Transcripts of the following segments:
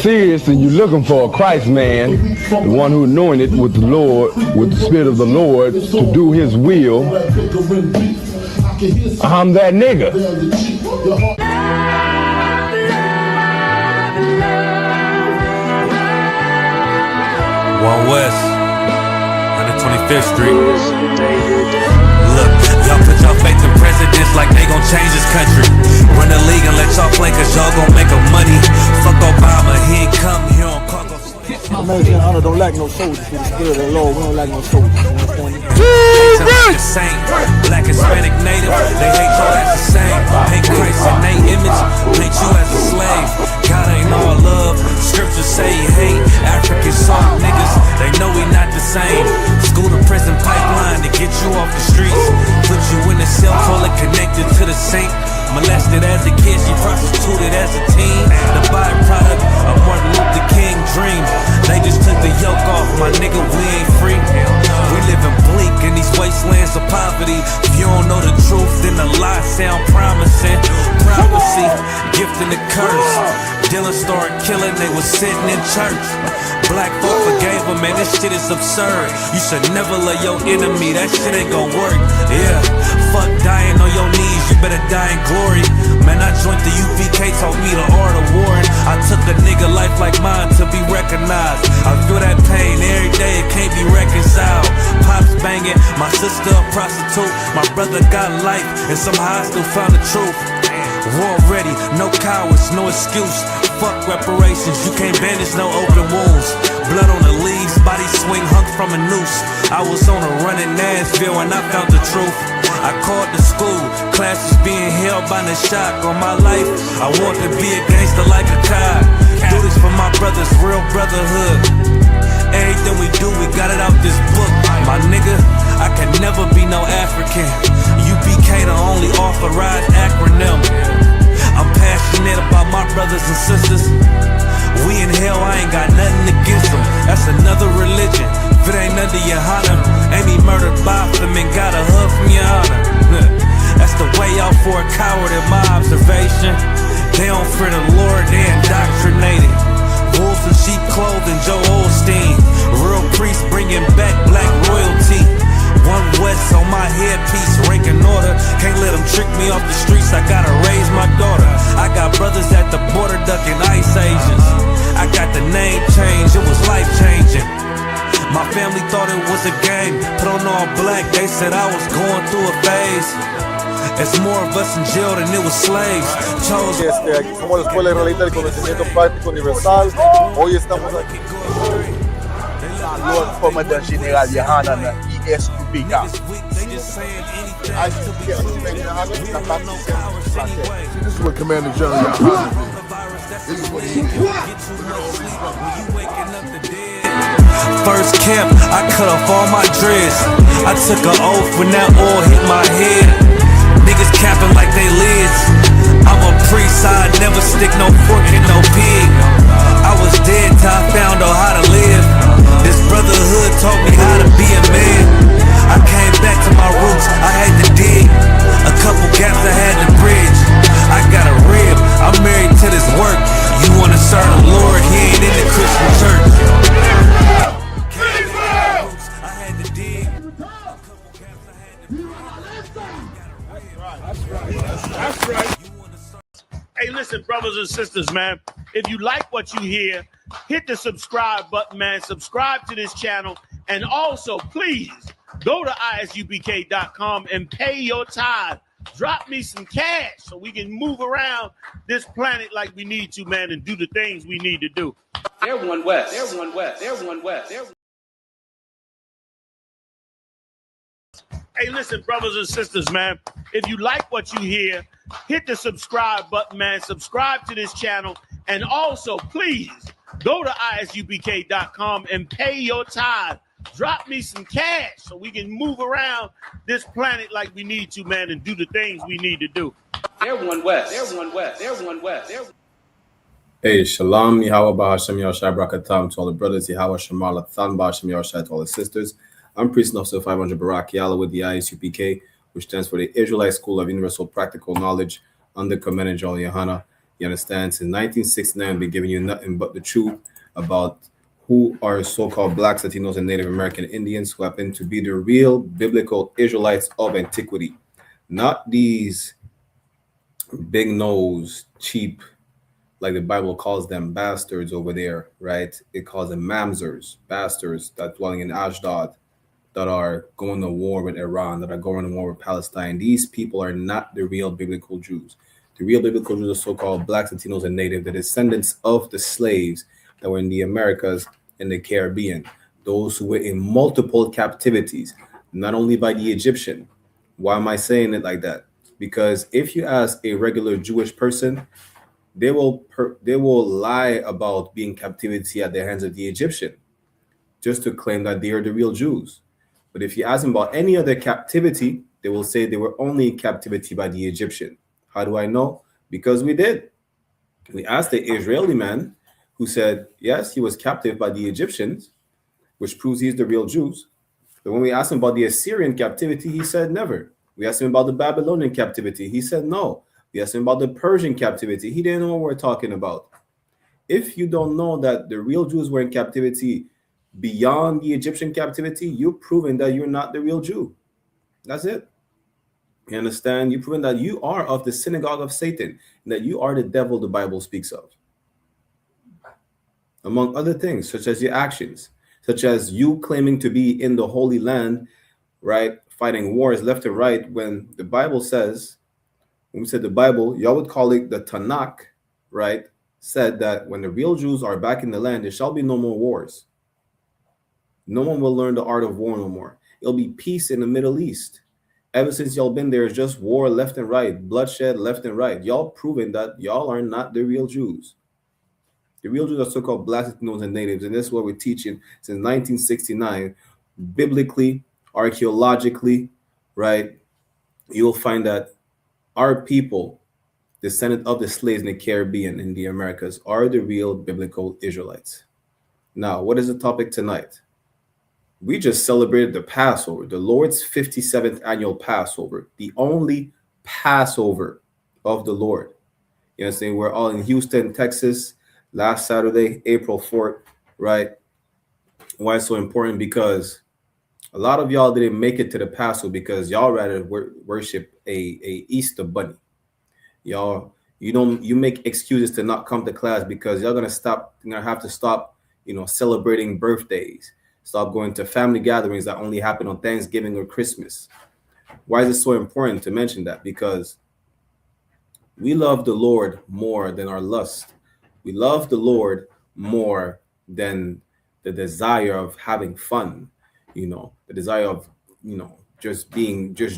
Serious and you're looking for a Christ man, the one who anointed with the Lord, with the Spirit of the Lord to do his will, I'm that nigga. One West, 125th Street. Look, y'all put y'all faith in presidents like they gon' change this country. Run the league and let y'all play cause y'all gon' make a money. Fuck Obama, he ain't come here on cargo. American honor don't like no soldiers. For the spirit of the Lord, we don't like no soldiers. You understand me? Black, Hispanic, Native, they hate y'all as the same. Hate Christ in they image, hate you as a slave. God ain't all love, scriptures say he hate African soft niggas, they know we not the same. School to prison pipeline to get you off the streets. Put you in a cell toilet connected to the sink. Molested as a kid, she prostituted as a teen. The byproduct of Martin Luther King dream. They just took the yoke off, my nigga, we ain't free. We living bleak in these wastelands of poverty. If you don't know the truth, then the lies sound promising. Prophecy, gift and the curse. Dylan started killing, they was sitting in church. Black folk forgave him, man, this shit is absurd. You should never love your enemy, that shit ain't gon' work. Yeah, fuck dying on your knees, you better die in glory. Man, I joined the UPK, taught me the art of warring. I took a nigga life like mine to be recognized. I feel that pain every day, it can't be reconciled. Pops banging, my sister a prostitute. My brother got life, and somehow I still found the truth. War ready, no cowards, no excuse. Fuck reparations, you can't bandage no open wounds. Blood on the leaves, body swing hung from a noose. I was on a run in Nashville and I found the truth. I called the school, classes being held by the shock on my life. I want to be a gangster like a cop. Do this for my brothers, real brotherhood. Everything we do, we got it out this book. My nigga, I can never be no African. UPK the only authorized acronym. I'm passionate about my brothers and sisters. We in hell, I ain't got nothing against them. That's another religion. If it ain't under YAHANNA, Amy murdered Botham and got a hug from YAHANNA. That's the way out for a coward in my observation. They don't fear the Lord, they indoctrinated. Wolves in sheep clothing, Joe Osteen. Real priests bringing back black royalty. One West on my headpiece, ranking order. Can't let them trick me off the streets, I gotta raise my daughter. I got brothers at the border ducking ICE agents. I got the name change, it was life changing. My family thought it was a game, put on all black, they said I was going through a phase. It's more of us in jail than it was slaves. Aquí somos la Escuela Israelita del Conocimiento Práctico Universal. Hoy estamos aquí con Lord Commandant General YAHANNA, I.S.U.P.K. This is what Commander General YAHANNA did. This is what he did. First camp, I cut off all my dreads. I took an oath when that oil hit my head. Niggas capping like they lids. I'm a priest, I never stick no fork in no pig. I was dead till I found out how to live. This brotherhood taught me how to be a man. I came back to my roots, I had to dig. A couple gaps I had to bridge. I got a rib, I'm married to this work. You wanna serve the Lord, he ain't in the Christian church. I had to dig. That's right. Hey, listen, brothers and sisters, man. If you like what you hear, hit the subscribe button, man. Subscribe to this channel. And also, please, go to isupk.com and pay your tithe. Drop me some cash so we can move around this planet like we need to, man, and do the things we need to do. Everyone West. Everyone West. Everyone West. Hey, listen, brothers and sisters, man. If you like what you hear, hit the subscribe button, man. Subscribe to this channel. And also, please, go to isupk.com and pay your tithe. Drop me some cash so we can move around this planet like we need to, man, and do the things we need to do. Everyone West. Everyone West. Everyone West. Hey, Shalom, Yahweh Bahashem Yahushai Brakatam to all the brothers, Yahweh Shemar Lathan Bahashem Yahushai to all the sisters. I'm Priest Officer 500 Barak Yala with the I.S.U.P.K, which stands for the Israelite School of Universal Practical Knowledge under Commander General YAHANNA. You understand? Since 1969, I've been giving you nothing but the truth about who are so-called Blacks, Latinos, and Native American Indians who happen to be the real biblical Israelites of antiquity, not these big nose, cheap, like the Bible calls them, bastards over there, right? It calls them mamzers, bastards that dwelling in Ashdod, that are going to war with Iran, that are going to war with Palestine. These people are not the real biblical Jews. The real biblical Jews are so-called Blacks, Latinos, and Native, the descendants of the slaves that were in the Americas and the Caribbean, those who were in multiple captivities, not only by the Egyptian. Why am I saying it like that? Because if you ask a regular Jewish person, they will lie about being captivity at the hands of the Egyptian, just to claim that they are the real Jews. But if you ask them about any other captivity, they will say they were only in captivity by the Egyptian. How do I know? Because we did. We asked the Israeli man who said, yes, he was captive by the Egyptians, which proves he's the real Jews. But when we asked him about the Assyrian captivity, he said never. We asked him about the Babylonian captivity. He said no. We asked him about the Persian captivity. He didn't know what we're talking about. If you don't know that the real Jews were in captivity beyond the Egyptian captivity, you've proven that you're not the real Jew. That's it. You understand? You've proven that you are of the synagogue of Satan, and that you are the devil the Bible speaks of. Among other things, such as your actions, such as you claiming to be in the Holy Land, right? Fighting wars left and right, when the Bible says, when we said the Bible, y'all would call it the Tanakh, right? Said that when the real Jews are back in the land, there shall be no more wars. No one will learn the art of war no more. It'll be peace in the Middle East. Ever since y'all been there, it's just war left and right, bloodshed left and right. Y'all proven that y'all are not the real Jews. The real Jews are so-called Blacks, Latinos, and Natives, and this is what we're teaching since 1969. Biblically, archaeologically, right? You'll find that our people, descendant of the slaves in the Caribbean and the Americas, are the real biblical Israelites. Now, what is the topic tonight? We just celebrated the Passover, the Lord's 57th annual Passover, the only Passover of the Lord. You know what I'm saying? We're all in Houston, Texas, last Saturday, April 4th, right? Why it's so important? Because a lot of y'all didn't make it to the Passover because y'all rather worship a Easter bunny. You make excuses to not come to class because you're gonna have to stop, celebrating birthdays. Stop going to family gatherings that only happen on Thanksgiving or Christmas. Why is it so important to mention that? Because we love the Lord more than our lust. We love the Lord more than the desire of having fun, the desire of, just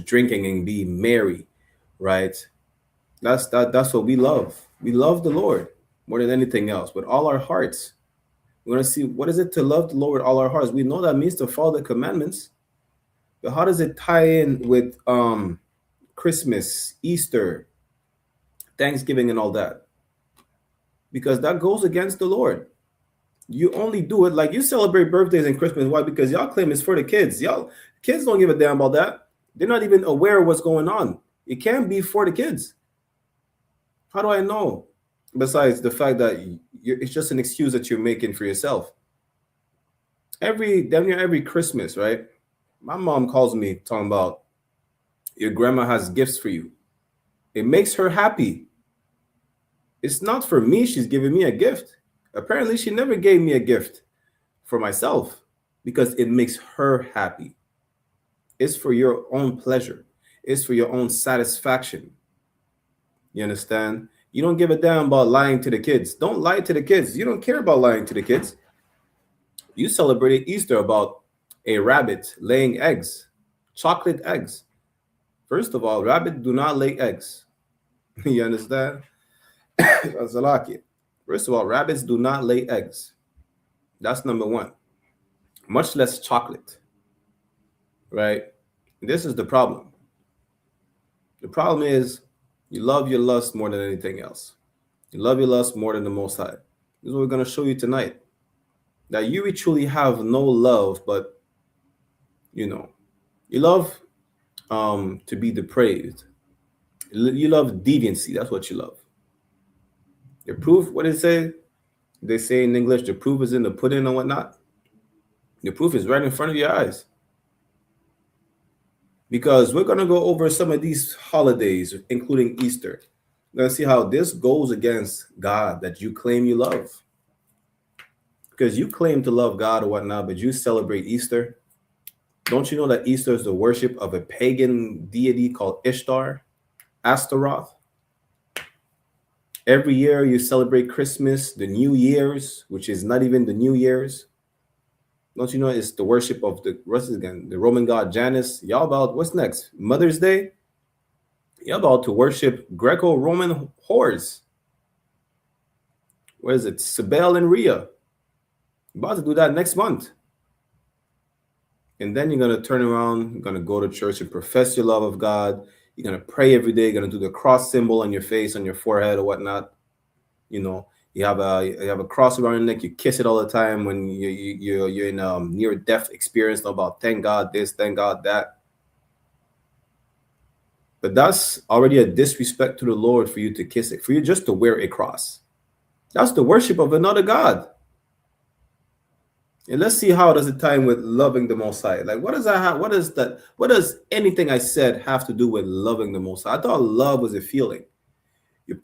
drinking and being merry, right? That's what we love. We love the Lord more than anything else with all our hearts. We're going to see what is it to love the Lord with all our hearts. We know that means to follow the commandments. But how does it tie in with Christmas, Easter, Thanksgiving, and all that? Because that goes against the Lord. You only do it like you celebrate birthdays and Christmas. Why? Because y'all claim it's for the kids. Kids don't give a damn about that. They're not even aware of what's going on. It can't be for the kids. How do I know? Besides the fact that it's just an excuse that you're making for yourself. Damn near every Christmas, right? My mom calls me talking about your grandma has gifts for you. It makes her happy. It's not for me. She's giving me a gift. Apparently, she never gave me a gift for myself because it makes her happy. It's for your own pleasure. It's for your own satisfaction. You understand? You don't give a damn about lying to the kids. Don't lie to the kids. You don't care about lying to the kids. You celebrated Easter about a rabbit laying eggs, chocolate eggs. First of all, rabbits do not lay eggs. You understand? First of all, rabbits do not lay eggs. That's number one. Much less chocolate. Right? This is the problem. The problem is you love your lust more than anything else. You love your lust more than the Most High. This is what we're going to show you tonight. That you truly have no love, but, you love to be depraved. You love deviancy. That's what you love. The proof, what did it say? They say in English, the proof is in the pudding and whatnot. The proof is right in front of your eyes. Because we're going to go over some of these holidays, including Easter. We're going to see how this goes against God that you claim you love. Because you claim to love God or whatnot, but you celebrate Easter. Don't you know that Easter is the worship of a pagan deity called Ishtar, Astaroth? Every year you celebrate Christmas, the New Year's, which is not even the New Year's. Don't you know it's the worship of the Roman god Janus? Y'all about, what's next? Mother's Day? Y'all about to worship Greco-Roman whores. What is it? Cybele and Rhea. About to do that next month. And then you're going to turn around, you're going to go to church and profess your love of God. You're going to pray every day. You're going to do the cross symbol on your face, on your forehead or whatnot. You know, you have a cross around your neck. You kiss it all the time when you're in a near-death experience about thank God this, thank God that. But that's already a disrespect to the Lord for you to kiss it, for you just to wear a cross. That's the worship of another God. And let's see how does it tie in with loving the Most High. Like, what does that have? What does anything I said have to do with loving the Most High? I thought love was a feeling.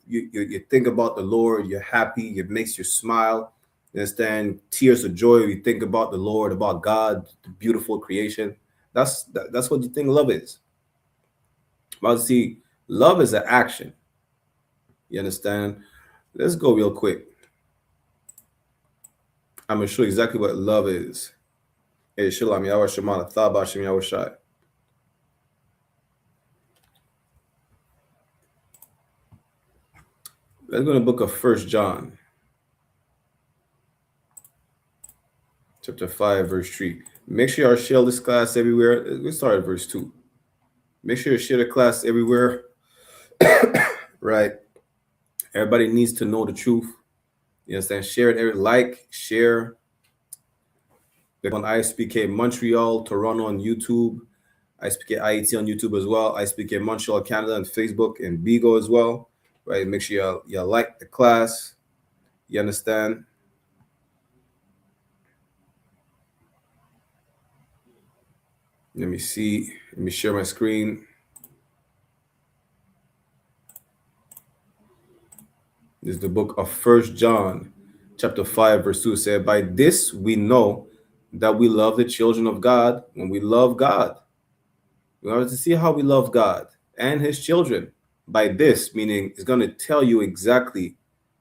You think about the Lord, you're happy, it makes you smile. You understand? Tears of joy. You think about the Lord, about God, the beautiful creation. That's what you think love is. But see, love is an action. You understand? Let's go real quick. I'm going to show you exactly what love is. Hey, Shalom, Yahweh Shemana, Thaba Shem Yahweh Shai. Let's go to the book of 1 John. Chapter 5, verse 3. Make sure y'all share this class everywhere. Let's start at verse 2. Make sure you share the class everywhere. Right? Everybody needs to know the truth. You understand? Share it, like, share. Click on I.S.U.P.K Montreal, Toronto on YouTube. I.S.U.P.K on YouTube as well. I.S.U.P.K Montreal, Canada on Facebook and Bigo as well. Right? Make sure y'all like the class. You understand? Let me see. Let me share my screen. This is the book of 1 John, chapter 5, verse 2. Said, by this we know that we love the children of God when we love God. We have to see how we love God and his children. By this, meaning it's going to tell you exactly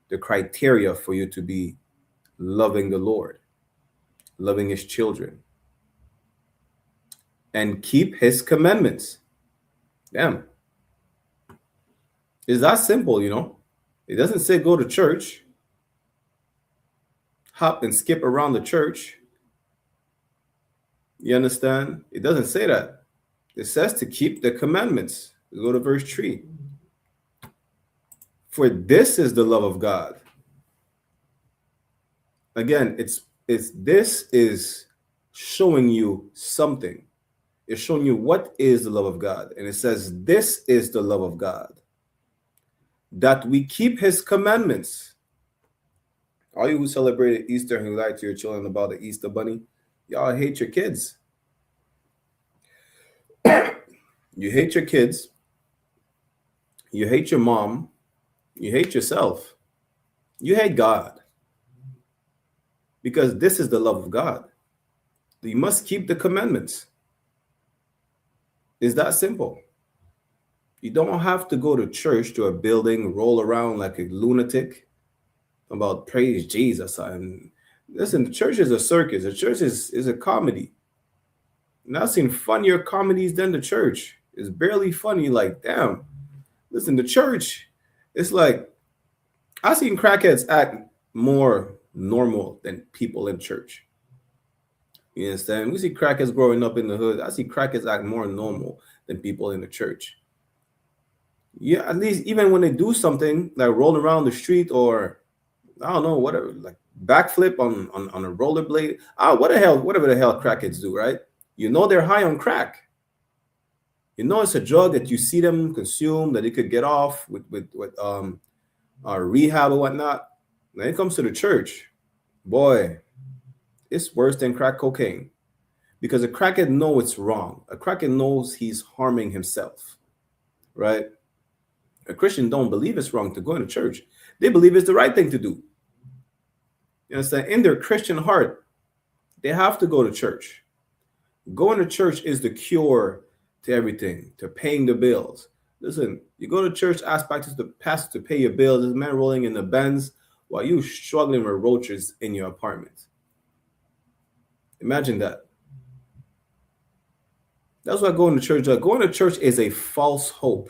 the criteria for you to be loving the Lord, loving his children, and keep his commandments. Damn. It's that simple, you know. It doesn't say go to church, hop and skip around the church. You understand? It doesn't say that. It says to keep the commandments. Go to verse 3. For this is the love of God. Again, this is showing you something. It's showing you what is the love of God. And it says, this is the love of God, that we keep his commandments. All you who celebrated Easter and who lied to your children about the Easter bunny, y'all hate your kids. You hate your kids. You hate your mom. You hate yourself. You hate God. Because this is the love of God. You must keep the commandments. It's that simple. You don't have to go to church, to a building, roll around like a lunatic about praise Jesus. And listen, the church is a circus. The church is a comedy. And I've seen funnier comedies than the church. It's barely funny. Like, damn. Listen, the church, it's like, I've seen crackheads act more normal than people in church. You understand? We see crackheads growing up in the hood. I see crackheads act more normal than people in the church. Yeah, at least even when they do something like roll around the street or I don't know, whatever, like backflip on a rollerblade. Whatever the hell crackheads do, right? You know they're high on crack. You know it's a drug that you see them consume that they could get off with rehab or whatnot. When it comes to the church, boy, it's worse than crack cocaine, because a crackhead knows it's wrong. A crackhead knows he's harming himself, right? A Christian don't believe it's wrong to go into church. They believe it's the right thing to do. You understand? In their Christian heart, they have to go to church. Going to church is the cure to everything, to paying the bills. Listen, you go to church, ask the pastor to pay your bills. There's a man rolling in the Benz while you struggling with roaches in your apartment. Imagine that. That's why going to church does. Going to church is a false hope.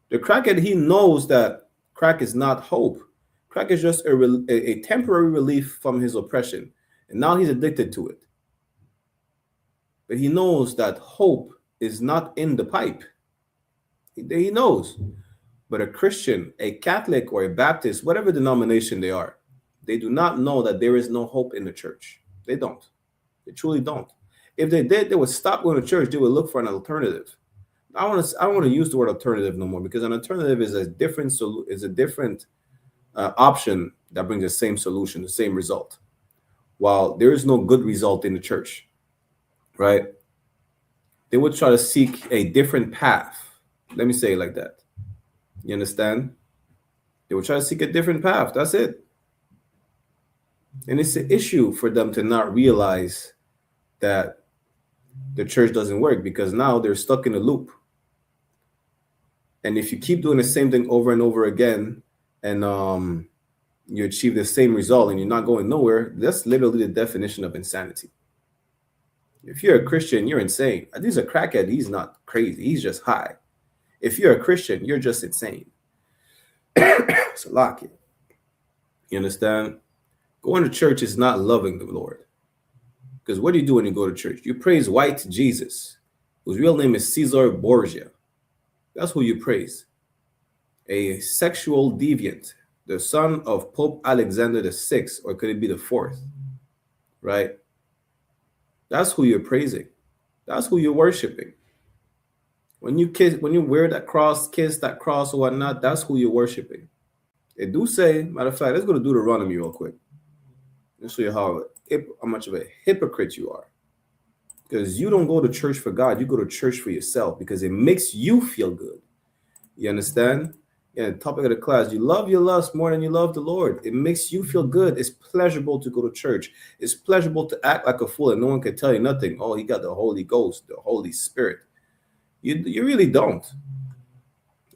The crackhead, he knows that crack is not hope. Crack is just a temporary relief from his oppression. And now he's addicted to it. But he knows that hope is not in the pipe. He knows. But a Christian, a Catholic, or a Baptist, whatever denomination they are, they do not know that there is no hope in the church. They don't. They truly don't. If they did, they would stop going to church. They would look for an alternative. I don't want to use the word alternative no more, because an alternative is a different option that brings the same solution, the same result. While there is no good result in the church, right? They would try to seek a different path. Let me say it like that. You understand? They would try to seek a different path. That's it. And it's an issue for them to not realize that the church doesn't work, because now they're stuck in a loop. And if you keep doing the same thing over and over again, and you achieve the same result and you're not going nowhere, that's literally the definition of insanity. If you're a Christian, you're insane. This is a crackhead. He's not crazy. He's just high. If you're a Christian, you're just insane. So lock it. You understand? Going to church is not loving the Lord. Because what do you do when you go to church? You praise white Jesus, whose real name is Caesar Borgia. That's who you praise. A sexual deviant, the son of Pope Alexander VI, or could it be the 4th? Right? That's who you're praising. That's who you're worshiping. When you wear that cross, kiss that cross or whatnot, that's who you're worshiping. They do say, matter of fact, let's go to Deuteronomy real quick. Let's show you how much of a hypocrite you are. Because you don't go to church for God, you go to church for yourself, because it makes you feel good. You understand? Yeah, the topic of the class, you love your lust more than you love the Lord. It makes you feel good. It's pleasurable to go to church. It's pleasurable to act like a fool and no one can tell you nothing. Oh, he got the Holy Ghost, the Holy Spirit. You really don't.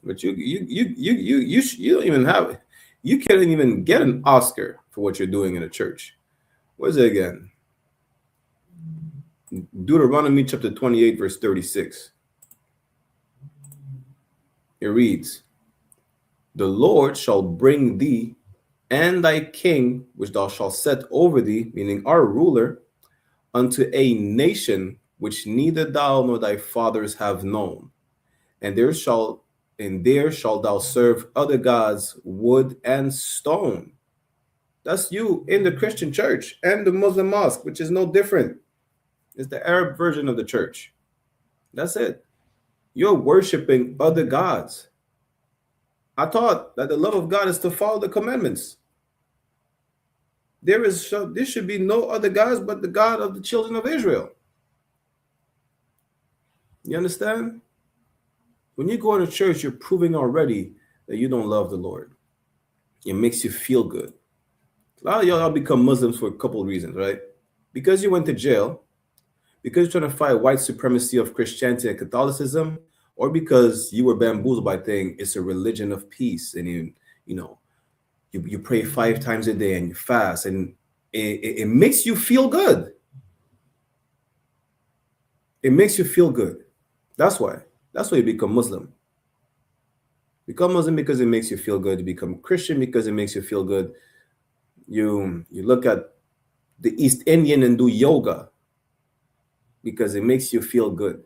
But you don't even have it. You can't even get an Oscar for what you're doing in a church. What is it again? Deuteronomy chapter 28, verse 36. It reads, "The Lord shall bring thee and thy king, which thou shalt set over thee," meaning our ruler, "unto a nation which neither thou nor thy fathers have known. And there shalt thou serve other gods, wood and stone." That's you in the Christian church and the Muslim mosque, which is no different. It's the Arab version of the church. That's it. You're worshiping other gods. I thought that the love of God is to follow the commandments. There should be no other gods but the God of the children of Israel. You understand? When you go into church, you're proving already that you don't love the Lord. It makes you feel good. A lot of y'all become Muslims for a couple of reasons, right? Because you went to jail, because you're trying to fight white supremacy of Christianity and Catholicism, or because you were bamboozled by thinking it's a religion of peace, and you pray 5 times a day and you fast, and it makes you feel good. It makes you feel good. That's why you become Muslim. Become Muslim because it makes you feel good. You become Christian because it makes you feel good. You look at the East Indian and do yoga because it makes you feel good.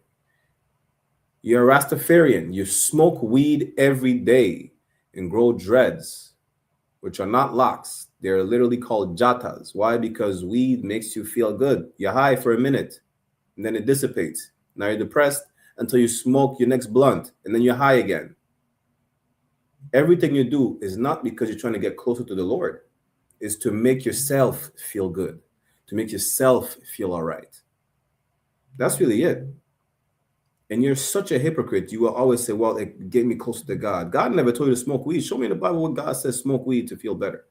You're a Rastafarian. You smoke weed every day and grow dreads, which are not locks. They're literally called jatas. Why? Because weed makes you feel good. You're high for a minute, and then it dissipates. Now you're depressed until you smoke your next blunt, and then you're high again. Everything you do is not because you're trying to get closer to the Lord. It's to make yourself feel good, to make yourself feel all right. That's really it. And you're such a hypocrite. You will always say, well, it gave me closer to God. God never told you to smoke weed. Show me in the Bible what God says smoke weed to feel better.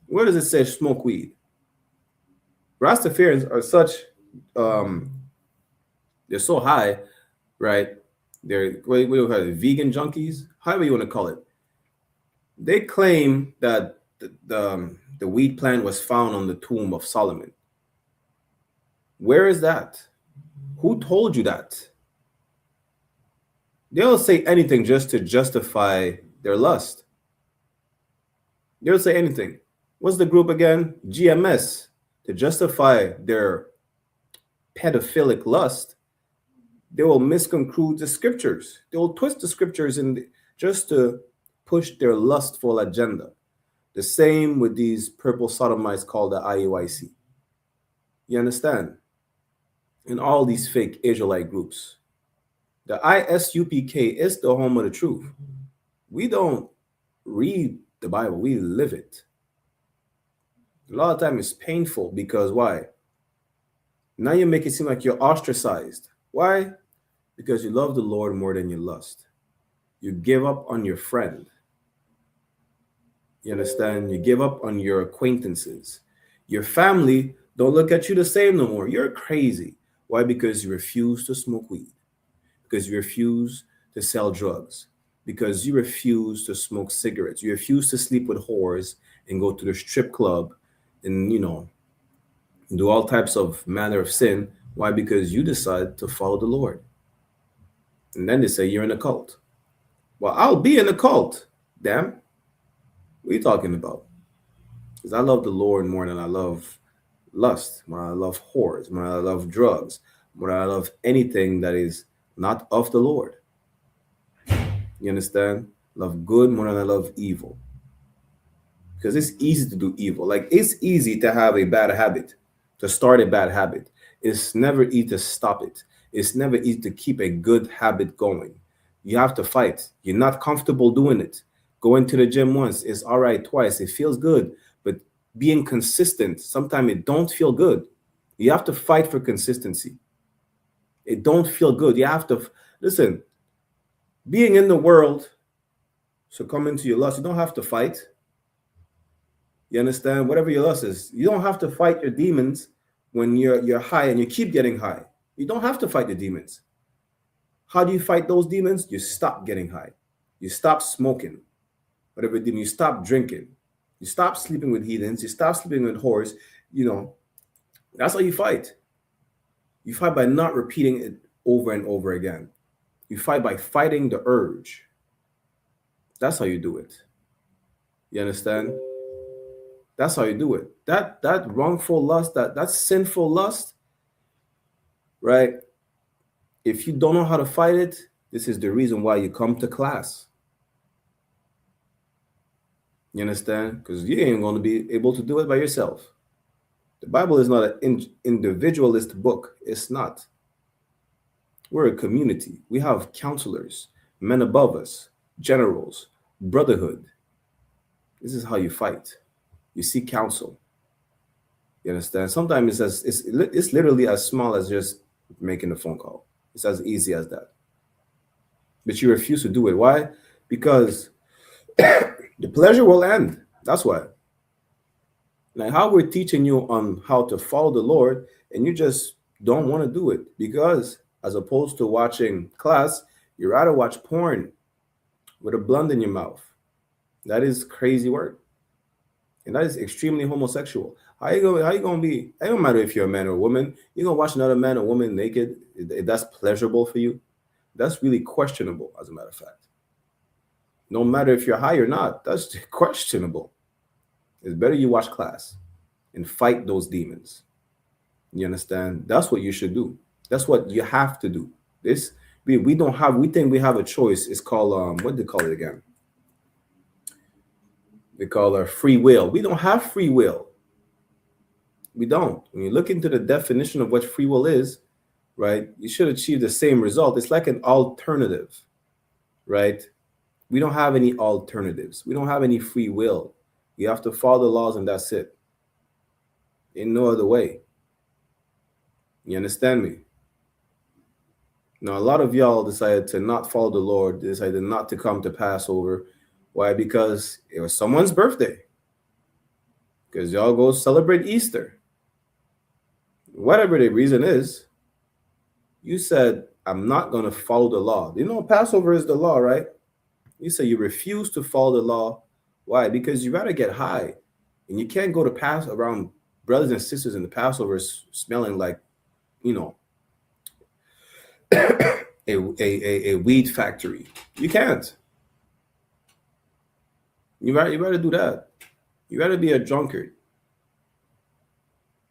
Where does it say smoke weed? Rastafarians are such, they're so high, right? They're, what do you call it, vegan junkies? However you want to call it. They claim that the weed plant was found on the tomb of Solomon. Where is that? Who told you that? They'll say anything just to justify their lust. They'll say anything. What's the group again? GMS. To justify their pedophilic lust, they will misconstrue the scriptures. They will twist the scriptures just to push their lustful agenda. The same with these purple sodomites called the IUIC. You understand? And all these fake Israelite groups. The I.S.U.P.K is the home of the truth. We don't read the Bible, we live it. A lot of time it's painful because why? Now you make it seem like you're ostracized. Why? Because you love the Lord more than you lust. You give up on your friend. You understand? You give up on your acquaintances. Your family don't look at you the same no more. You're crazy. Why? Because you refuse to smoke weed. Because you refuse to sell drugs. Because you refuse to smoke cigarettes. You refuse to sleep with whores and go to the strip club and, do all types of manner of sin. Why? Because you decide to follow the Lord. And then they say you're in a cult. Well, I'll be in a cult. Damn. What are you talking about? Because I love the Lord more than I love lust, more than I love whores, more than I love drugs, more than I love anything that is not of the Lord. You understand? Love good more than I love evil. Because it's easy to do evil. Like, it's easy to have a bad habit, to start a bad habit. It's never easy to stop it. It's never easy to keep a good habit going. You have to fight. You're not comfortable doing it. Going to the gym once is all right twice. It feels good. But being consistent, sometimes it don't feel good. You have to fight for consistency. It don't feel good. You have to, listen, being in the world, succumbing to your lust, you don't have to fight. You understand? Whatever your lust is, you don't have to fight your demons when you're high and you keep getting high. You don't have to fight the demons. How do you fight those demons? You stop getting high. You stop smoking. Whatever demon, you stop drinking. You stop sleeping with heathens. You stop sleeping with whores. That's how you fight. You fight by not repeating it over and over again. You fight by fighting the urge. That's how you do it. You understand? That's how you do it. That wrongful lust, that sinful lust, right? If you don't know how to fight it, this is the reason why you come to class. You understand? Because you ain't going to be able to do it by yourself. The Bible is not an individualist book. It's not. We're a community. We have counselors, men above us, generals, brotherhood. This is how you fight. You seek counsel. You understand? Sometimes it's literally as small as just making a phone call. It's as easy as that. But you refuse to do it. Why? Because the pleasure will end. That's why. Like how we're teaching you on how to follow the Lord, and you just don't want to do it because as opposed to watching class, you rather watch porn with a blunt in your mouth. That is crazy work. And that is extremely homosexual. How you gonna be? It don't matter if you're a man or a woman. You're gonna watch another man or woman naked. If that's pleasurable for you, that's really questionable, as a matter of fact. No matter if you're high or not, that's questionable. It's better you watch class and fight those demons. You understand? That's what you should do. That's what you have to do. We think we have a choice. It's called what do they call it again? They call it free will. We don't have free will. We don't. When you look into the definition of what free will is, right, you should achieve the same result. It's like an alternative, right? We don't have any alternatives. We don't have any free will. You have to follow the laws and that's it. In no other way. You understand me? Now, a lot of y'all decided to not follow the Lord, decided not to come to Passover. Why? Because it was someone's birthday. Because y'all go celebrate Easter. Whatever the reason is, you said, I'm not going to follow the law. You know, Passover is the law, right? You say you refuse to follow the law. Why? Because you rather get high. And you can't go to pass around brothers and sisters in the Passover smelling like, you know, a weed factory. You can't. You rather do that. You rather be a drunkard.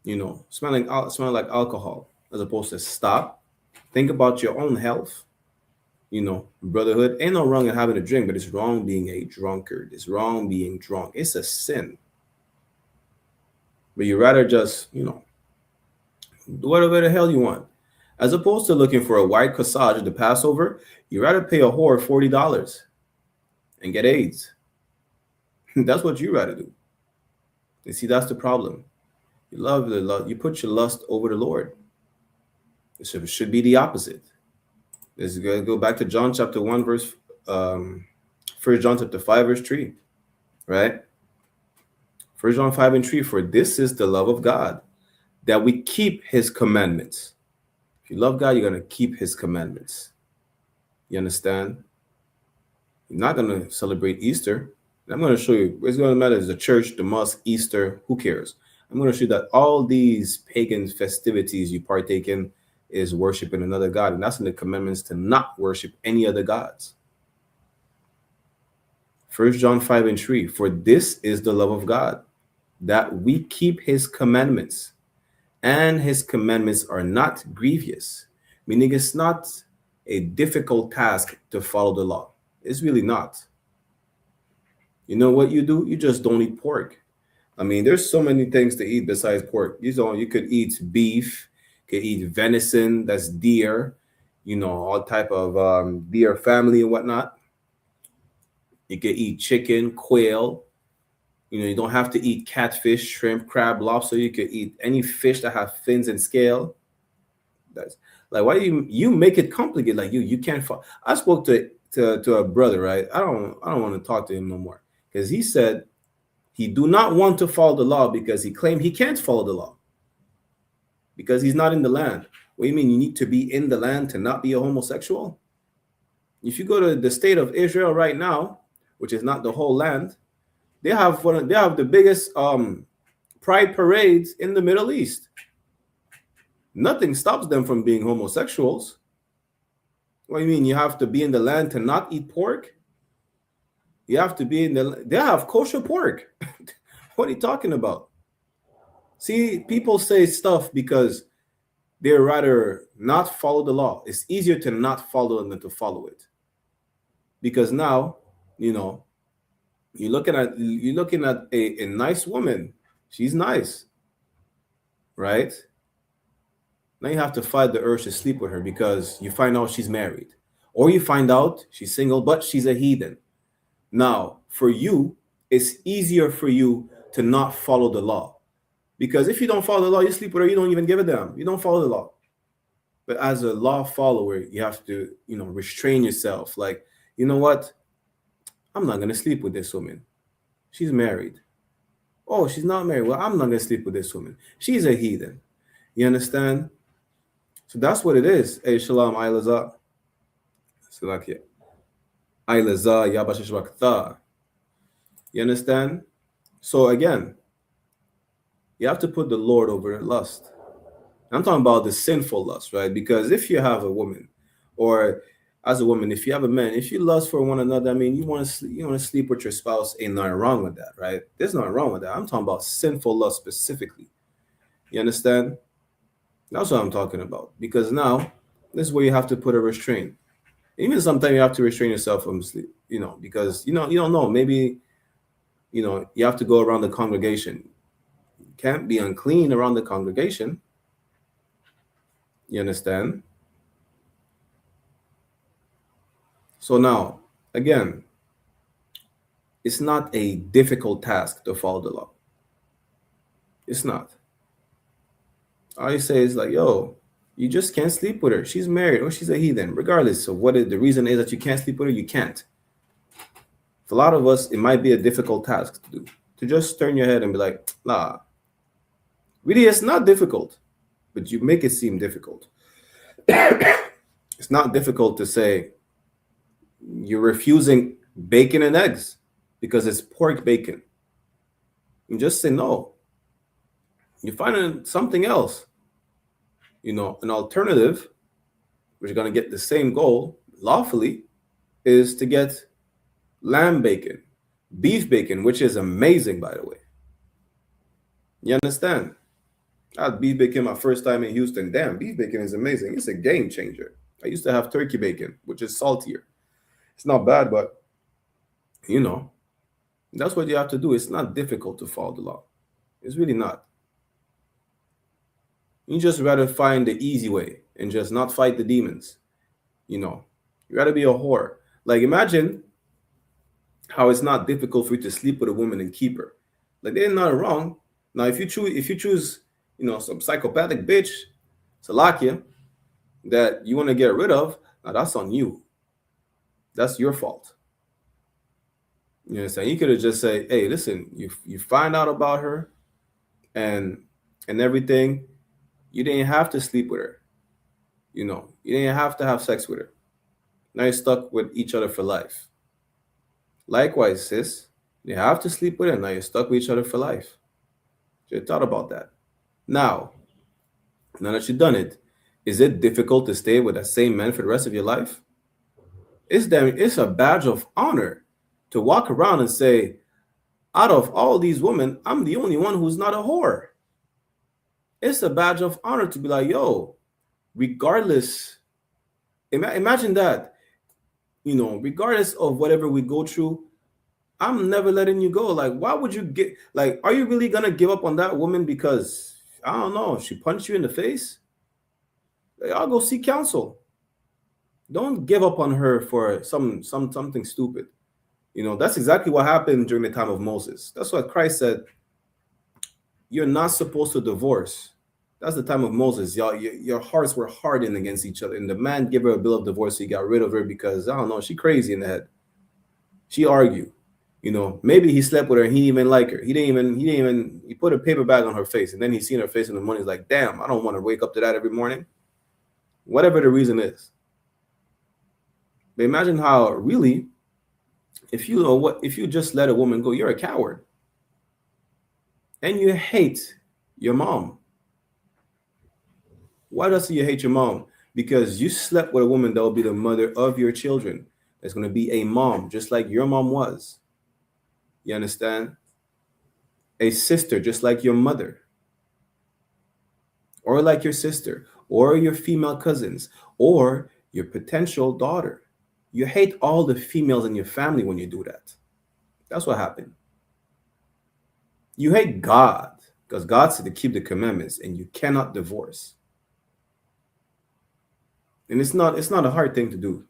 You know, smelling like alcohol, as opposed to stop, think about your own health. You know, brotherhood, ain't no wrong in having a drink, but it's wrong being a drunkard. It's wrong being drunk. It's a sin. But you rather just, you know, do whatever the hell you want. As opposed to looking for a white corsage at the Passover, you rather pay a whore $40 and get AIDS. That's what you rather do. You see, that's the problem. You love the love. You put your lust over the Lord. It should be the opposite. Let's go back to John chapter 1, verse 1 John chapter 5, verse 3. Right? 1 John 5 and 3. For this is the love of God, that we keep his commandments. If you love God, you're going to keep his commandments. You understand? You're not going to celebrate Easter. I'm going to show you. What's going to matter is the church, the mosque, Easter. Who cares? I'm going to show you that all these pagan festivities you partake in is worshiping another God. And that's in the commandments to not worship any other gods. 1 John 5 and 3. For this is the love of God, that we keep his commandments. And his commandments are not grievous. Meaning it's not a difficult task to follow the law. It's really not. You know what you do? You just don't eat pork. I mean, there's so many things to eat besides pork. You could eat beef, you could eat venison, that's deer, you know, all type of deer family and whatnot. You could eat chicken, quail. You know, you don't have to eat catfish, shrimp, crab, lobster. You could eat any fish that have fins and scale. That's like, why do you make it complicated? Like you can't follow. I spoke to a brother, right? I don't want to talk to him no more because he said he do not want to follow the law because he claimed he can't follow the law because he's not in the land. What do you mean you need to be in the land to not be a homosexual? If you go to the state of Israel right now, which is not the whole land, they have the biggest pride parades in the Middle East. Nothing stops them from being homosexuals. What do you mean you have to be in the land to not eat pork? You have to be in they have kosher pork. What are you talking about? See, people say stuff because they'd rather not follow the law. It's easier to not follow than to follow it. Because now, you know, you're looking at a nice woman. She's nice. Right? Now you have to fight the urge to sleep with her because you find out she's married. Or you find out she's single, but she's a heathen. Now, for you, it's easier for you to not follow the law. Because if you don't follow the law, you sleep with her, you don't even give a damn. You don't follow the law. But as a law follower, you have to, you know, restrain yourself. Like, you know what? I'm not going to sleep with this woman. She's married. Oh, she's not married. Well, I'm not going to sleep with this woman. She's a heathen. You understand? So that's what it is. Hey, shalom, I.S.U.P.K. Salakia. I.S.U.P.K. Yabashashbakta. You understand? So again, you have to put the Lord over lust. I'm talking about the sinful lust, right? Because if you have a woman, or as a woman, if you have a man, if you lust for one another, I mean, you want to sleep with your spouse, ain't nothing wrong with that, right? There's nothing wrong with that. I'm talking about sinful lust specifically. You understand? That's what I'm talking about. Because now, this is where you have to put a restraint. Even sometimes you have to restrain yourself from sleep, you know, because you don't know. Maybe, you know, you have to go around the congregation. You can't be unclean around the congregation. You understand? So now, again, it's not a difficult task to follow the law. It's not. All you say is like, yo, you just can't sleep with her. She's married or she's a heathen. Regardless of what the reason is that you can't sleep with her, you can't. For a lot of us, it might be a difficult task to do. To just turn your head and be like, nah. Really, it's not difficult, but you make it seem difficult. It's not difficult to say you're refusing bacon and eggs because it's pork bacon. You just say no. You're finding something else. An alternative, which is going to get the same goal lawfully, is to get lamb bacon, beef bacon, which is amazing, by the way. You understand? I had beef bacon my first time in Houston. Damn, beef bacon is amazing. It's a game changer. I used to have turkey bacon, which is saltier. It's not bad, but, that's what you have to do. It's not difficult to follow the law. It's really not. You just rather find the easy way and just not fight the demons. You rather be a whore. Like, imagine how it's not difficult for you to sleep with a woman and keep her. Like, they're not wrong. Now, if you choose, some psychopathic bitch, Salakia, that you want to get rid of, now that's on you. That's your fault. You know what I'm saying? You could have just said, hey, listen, you find out about her and everything. You didn't have to sleep with her. You didn't have to have sex with her. Now you're stuck with each other for life. Likewise, sis, you have to sleep with her. Now you're stuck with each other for life. You thought about that. Now that you've done it, is it difficult to stay with that same man for the rest of your life? It's a badge of honor to walk around and say, out of all these women, I'm the only one who's not a whore. It's a badge of honor to be like, yo, regardless, imagine that, regardless of whatever we go through, I'm never letting you go. Like, why would you are you really going to give up on that woman because, I don't know, she punched you in the face? Like, I'll go seek counsel. Don't give up on her for something stupid. That's exactly what happened during the time of Moses. That's what Christ said. You're not supposed to divorce. That's the time of Moses. Y'all, your hearts were hardened against each other. And the man gave her a bill of divorce. So he got rid of her because, I don't know, she crazy in the head. She argued. Maybe he slept with her and he didn't even like her. He put a paper bag on her face. And then he seen her face in the morning. He's like, damn, I don't want to wake up to that every morning. Whatever the reason is. But imagine how really, if you just let a woman go, you're a coward. And you hate your mom. Why does you hate your mom? Because you slept with a woman that will be the mother of your children. That's going to be a mom, just like your mom was. You understand? A sister, just like your mother. Or like your sister. Or your female cousins. Or your potential daughter. You hate all the females in your family when you do that. That's what happened. You hate God because God said to keep the commandments and you cannot divorce. And it's not a hard thing to do.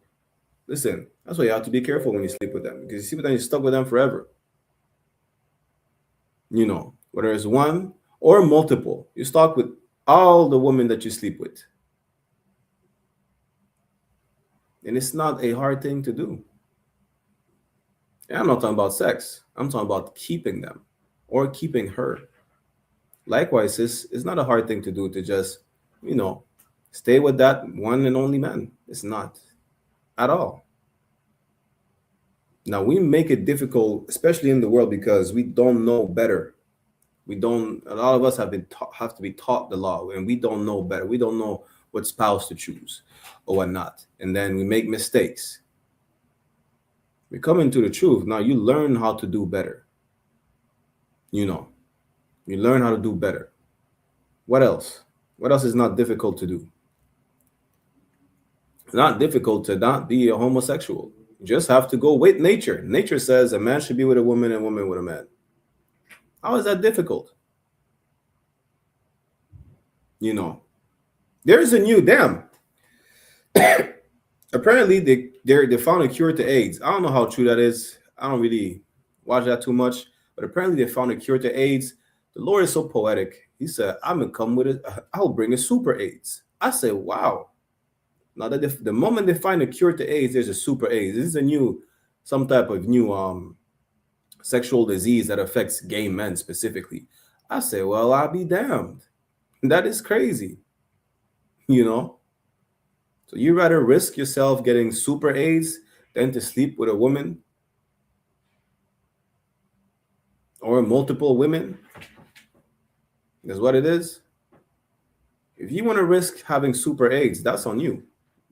Listen, that's why you have to be careful when you sleep with them, because you sleep with them, you're stuck with them forever. Whether it's one or multiple, you're stuck with all the women that you sleep with. And it's not a hard thing to do. And I'm not talking about sex. I'm talking about keeping them. Or keeping her. Likewise, it's not a hard thing to do to just, stay with that one and only man. It's not at all. Now, we make it difficult, especially in the world, because we don't know better. A lot of us have to be taught the law, and we don't know better. We don't know what spouse to choose or what not. And then we make mistakes. We come into the truth. Now you learn how to do better. You learn how to do better. What else? What else is not difficult to do? It's not difficult to not be a homosexual. You just have to go with nature. Nature says a man should be with a woman and a woman with a man. How is that difficult? There's a new apparently they found a cure to AIDS. I don't know how true that is. I don't really watch that too much. But apparently they found a cure to AIDS. The Lord is so poetic. He said, I'm going to come with it. I'll bring a super AIDS. I said, wow. Now that the moment they find a cure to AIDS, there's a super AIDS. This is some type of new sexual disease that affects gay men specifically. I said, well, I'll be damned. That is crazy. So you rather risk yourself getting super AIDS than to sleep with a woman or multiple women? That's what it is. If you want to risk having super AIDS, that's on you.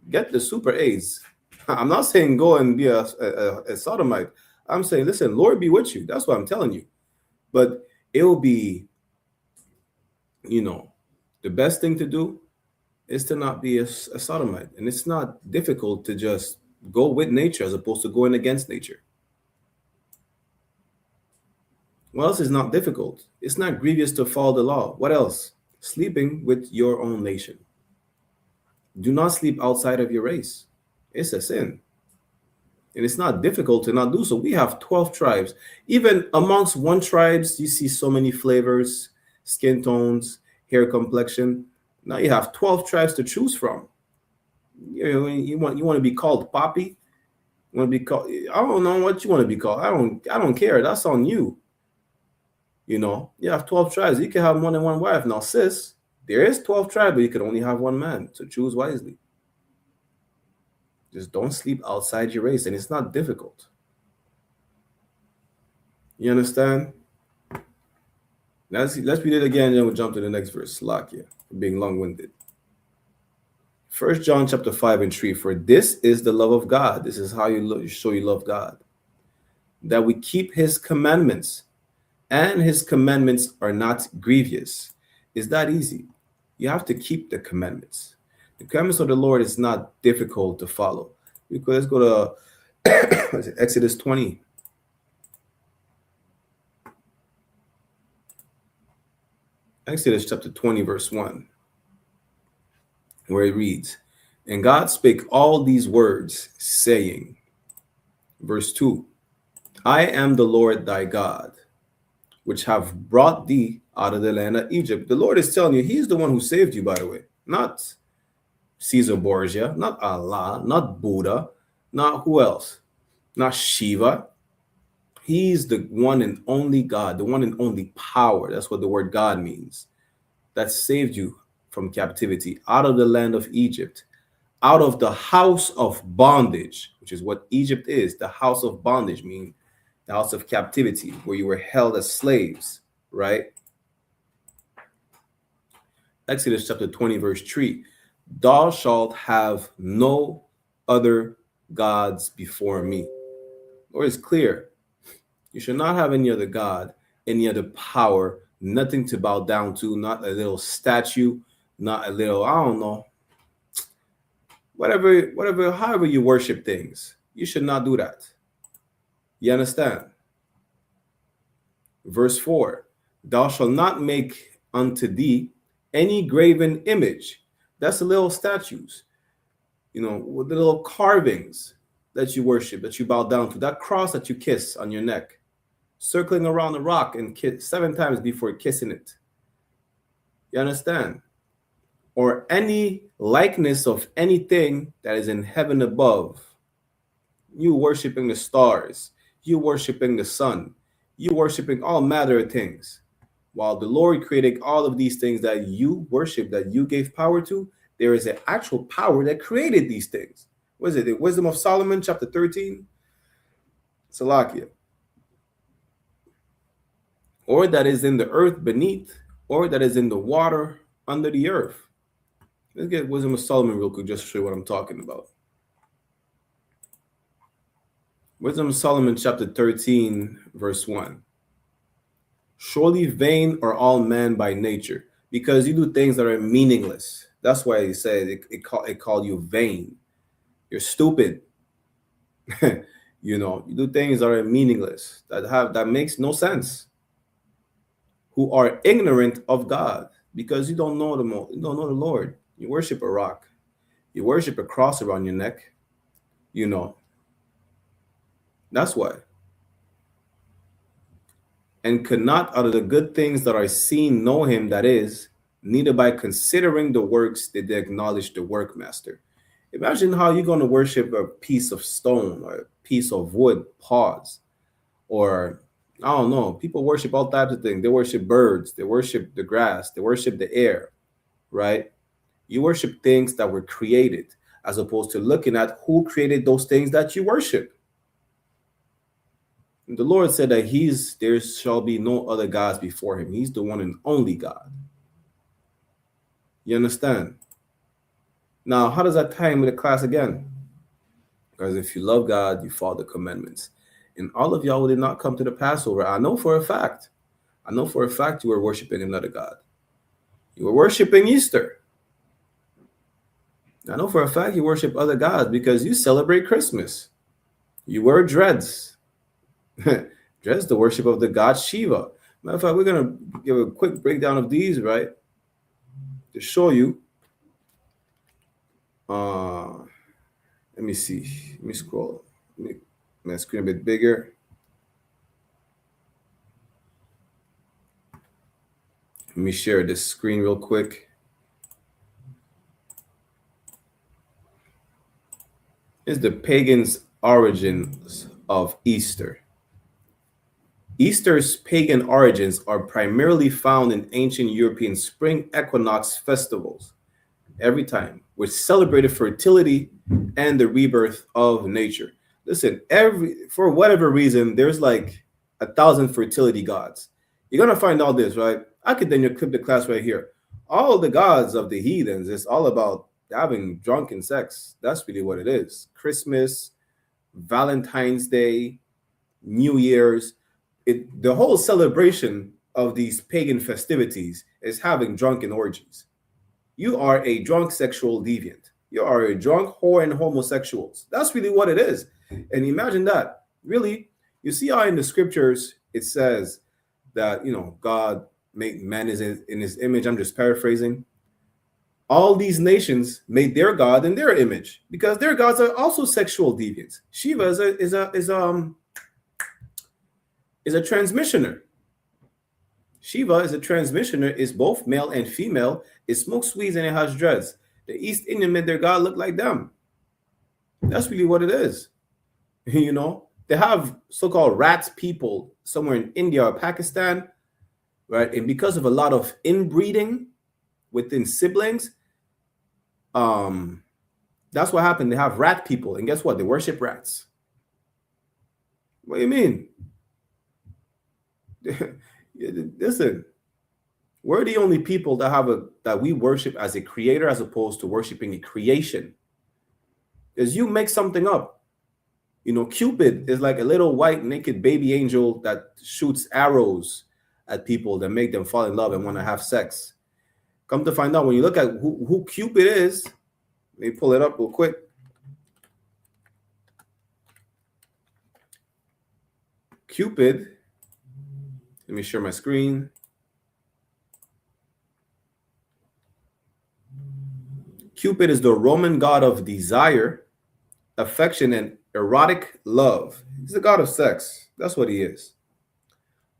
Get the super AIDS. I'm not saying go and be a sodomite. I'm saying, listen, Lord be with you. That's what I'm telling you. But it will be, the best thing to do is to not be a sodomite. And it's not difficult to just go with nature as opposed to going against nature. What else is not difficult? It's not grievous to follow the law. What else? Sleeping with your own nation. Do not sleep outside of your race. It's a sin. And it's not difficult to not do so. We have 12 tribes. Even amongst one tribes, you see so many flavors, skin tones, hair complexion. Now you have 12 tribes to choose from. You want to be called Poppy? You want to be called? I don't know what you want to be called. I don't care. That's on you. You have 12 tribes. You can have more than one wife. Now, sis, there is 12 tribes, but you can only have one man. So choose wisely. Just don't sleep outside your race, and it's not difficult. You understand? Let's read it again, and then we'll jump to the next verse. Slakia, for being long-winded. 1 John chapter 5 and 3. For this is the love of God. This is how you show you love God. That we keep his commandments. And his commandments are not grievous. It's that easy. You have to keep the commandments. The commandments of the Lord is not difficult to follow. Let's go to Exodus 20. Exodus chapter 20, verse 1, where it reads, And God spake all these words, saying, verse 2, I am the Lord thy God, which have brought thee out of the land of Egypt. The Lord is telling you, he's the one who saved you, by the way. Not Caesar Borgia, not Allah, not Buddha, not who else? Not Shiva. He's the one and only God, the one and only power. That's what the word God means. That saved you from captivity, out of the land of Egypt, out of the house of bondage, which is what Egypt is. The house of bondage means the house of captivity, where you were held as slaves, right? Exodus chapter 20, verse 3. Thou shalt have no other gods before me. Or it's clear. You should not have any other God, any other power, nothing to bow down to, not a little statue, not a little, I don't know, whatever, however you worship things. You should not do that. You understand? Verse 4, thou shalt not make unto thee any graven image. That's the little statues, with the little carvings that you worship, that you bow down to, that cross that you kiss on your neck, circling around the rock and kiss 7 times before kissing it. You understand? Or any likeness of anything that is in heaven above. You worshiping the stars, you worshiping the sun, you worshiping all manner of things. While the Lord created all of these things that you worship, that you gave power to, there is an actual power that created these things. What is it? The Wisdom of Solomon, chapter 13? Salakia. Or that is in the earth beneath, or that is in the water under the earth. Let's get Wisdom of Solomon real quick, just to show you what I'm talking about. Wisdom of Solomon, chapter 13, verse 1. Surely vain are all men by nature, because you do things that are meaningless. That's why he said it called you vain. You're stupid. You do things that are meaningless, that makes no sense. Who are ignorant of God, because you don't know you don't know the Lord. You worship a rock. You worship a cross around your neck. That's why. and could not out of the good things that are seen know him that is, neither by considering the works did they acknowledge the workmaster. Imagine how you're going to worship a piece of stone or a piece of wood, pause, or I don't know. People worship all types of things. They worship birds, they worship the grass, they worship the air, right? You worship things that were created as opposed to looking at who created those things that you worship. And the Lord said that there shall be no other gods before him. He's the one and only God. You understand? Now, how does that tie in with the class again? Because if you love God, you follow the commandments. And all of y'all did not come to the Passover. I know for a fact. I know for a fact you were worshiping another God. You were worshiping Easter. I know for a fact you worship other gods because you celebrate Christmas. You wear dreads. Dreads, the worship of the god Shiva. Matter of fact, we're going to give a quick breakdown of these, right? To show you. Let me see. Let me scroll. Make my screen a bit bigger. Let me share this screen real quick. Here's the pagans' origins of Easter. Easter's pagan origins are primarily found in ancient European spring equinox festivals, every time, which celebrated fertility and the rebirth of nature. Listen, for whatever reason, there's like 1,000 fertility gods. You're gonna find all this, right? I could then clip the class right here. All the gods of the heathens, it's all about having drunken sex. That's really what it is. Christmas, Valentine's Day, New Year's. The whole celebration of these pagan festivities is having drunken orgies. You are a drunk sexual deviant. You are a drunk whore and homosexuals. That's really what it is. And imagine that. Really, you see how in the scriptures it says that, God made man in his image. I'm just paraphrasing. All these nations made their God in their image because their gods are also sexual deviants. Shiva is a transmissioner. Shiva is a transmissioner, is both male and female. It smokes weeds and it has dreads. The East Indian made their God look like them. That's really what it is. They have so-called rat people somewhere in India or Pakistan, right? And because of a lot of inbreeding within siblings, that's what happened. They have rat people, and guess what? They worship rats. What do you mean? Listen, we're the only people that we worship as a creator as opposed to worshiping a creation. Because you make something up. Cupid is like a little white naked baby angel that shoots arrows at people that make them fall in love and want to have sex. Come to find out, when you look at who Cupid is, let me pull it up real quick. Cupid, let me share my screen. Cupid is the Roman god of desire, affection, and erotic love. He's a god of sex. That's what he is.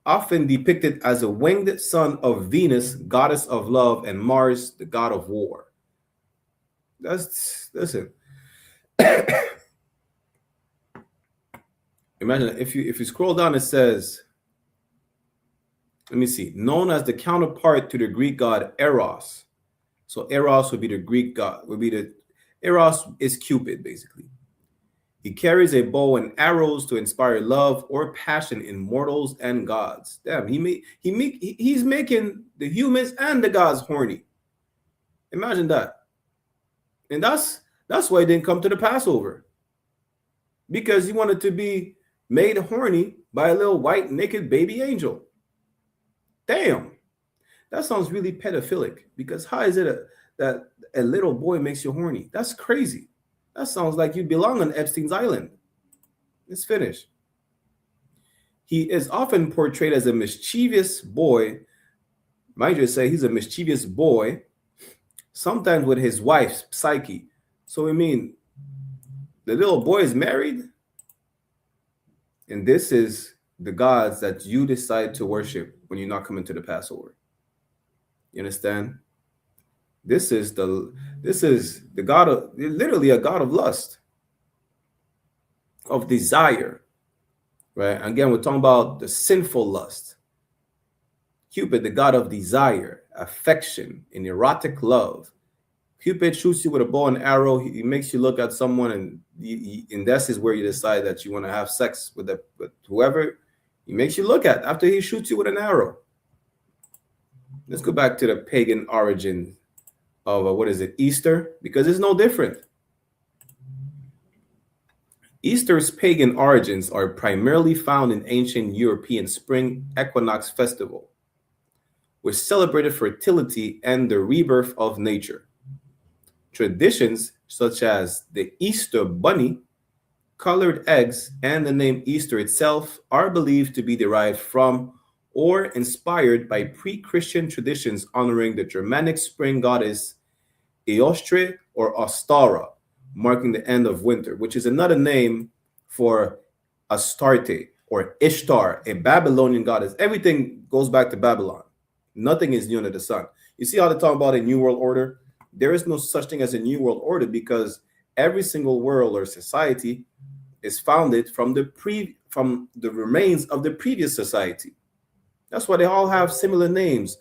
Often depicted as a winged son of Venus, goddess of love, and Mars, the god of war. Listen. Imagine if you scroll down, it says, let me see, known as the counterpart to the Greek god Eros. So Eros would be the Greek god, Eros is Cupid, basically. He carries a bow and arrows to inspire love or passion in mortals and gods. Damn, he's making the humans and the gods horny. Imagine that. And that's why he didn't come to the Passover. Because he wanted to be made horny by a little white naked baby angel. Damn. That sounds really pedophilic. Because how is it that a little boy makes you horny? That's crazy. That sounds like you belong on Epstein's Island. Let's finish. He is often portrayed as a mischievous boy. Mind you, say he's a mischievous boy, sometimes with his wife, Psyche. So, the little boy is married, and this is the gods that you decide to worship when you're not coming to the Passover. You understand? This is the God of, literally a God of lust, of desire, right? Again, we're talking about the sinful lust. Cupid, the god of desire, affection, and erotic love. Cupid shoots you with a bow and arrow. He makes you look at someone, and this is where you decide that you want to have sex with whoever he makes you look at after he shoots you with an arrow. Let's go back to the pagan origin of what is it, Easter? Because it's no different. Easter's pagan origins are primarily found in ancient European spring equinox festival, which celebrated fertility and the rebirth of nature. Traditions such as the Easter bunny, colored eggs, and the name Easter itself are believed to be derived from or inspired by pre-Christian traditions honoring the Germanic spring goddess Eostre or Ostara, marking the end of winter, which is another name for Astarte or Ishtar, a Babylonian goddess. Everything goes back to Babylon. Nothing is new under the sun. You see how they talk about a new world order? There is no such thing as a new world order because every single world or society is founded from the remains of the previous society. That's why they all have similar names.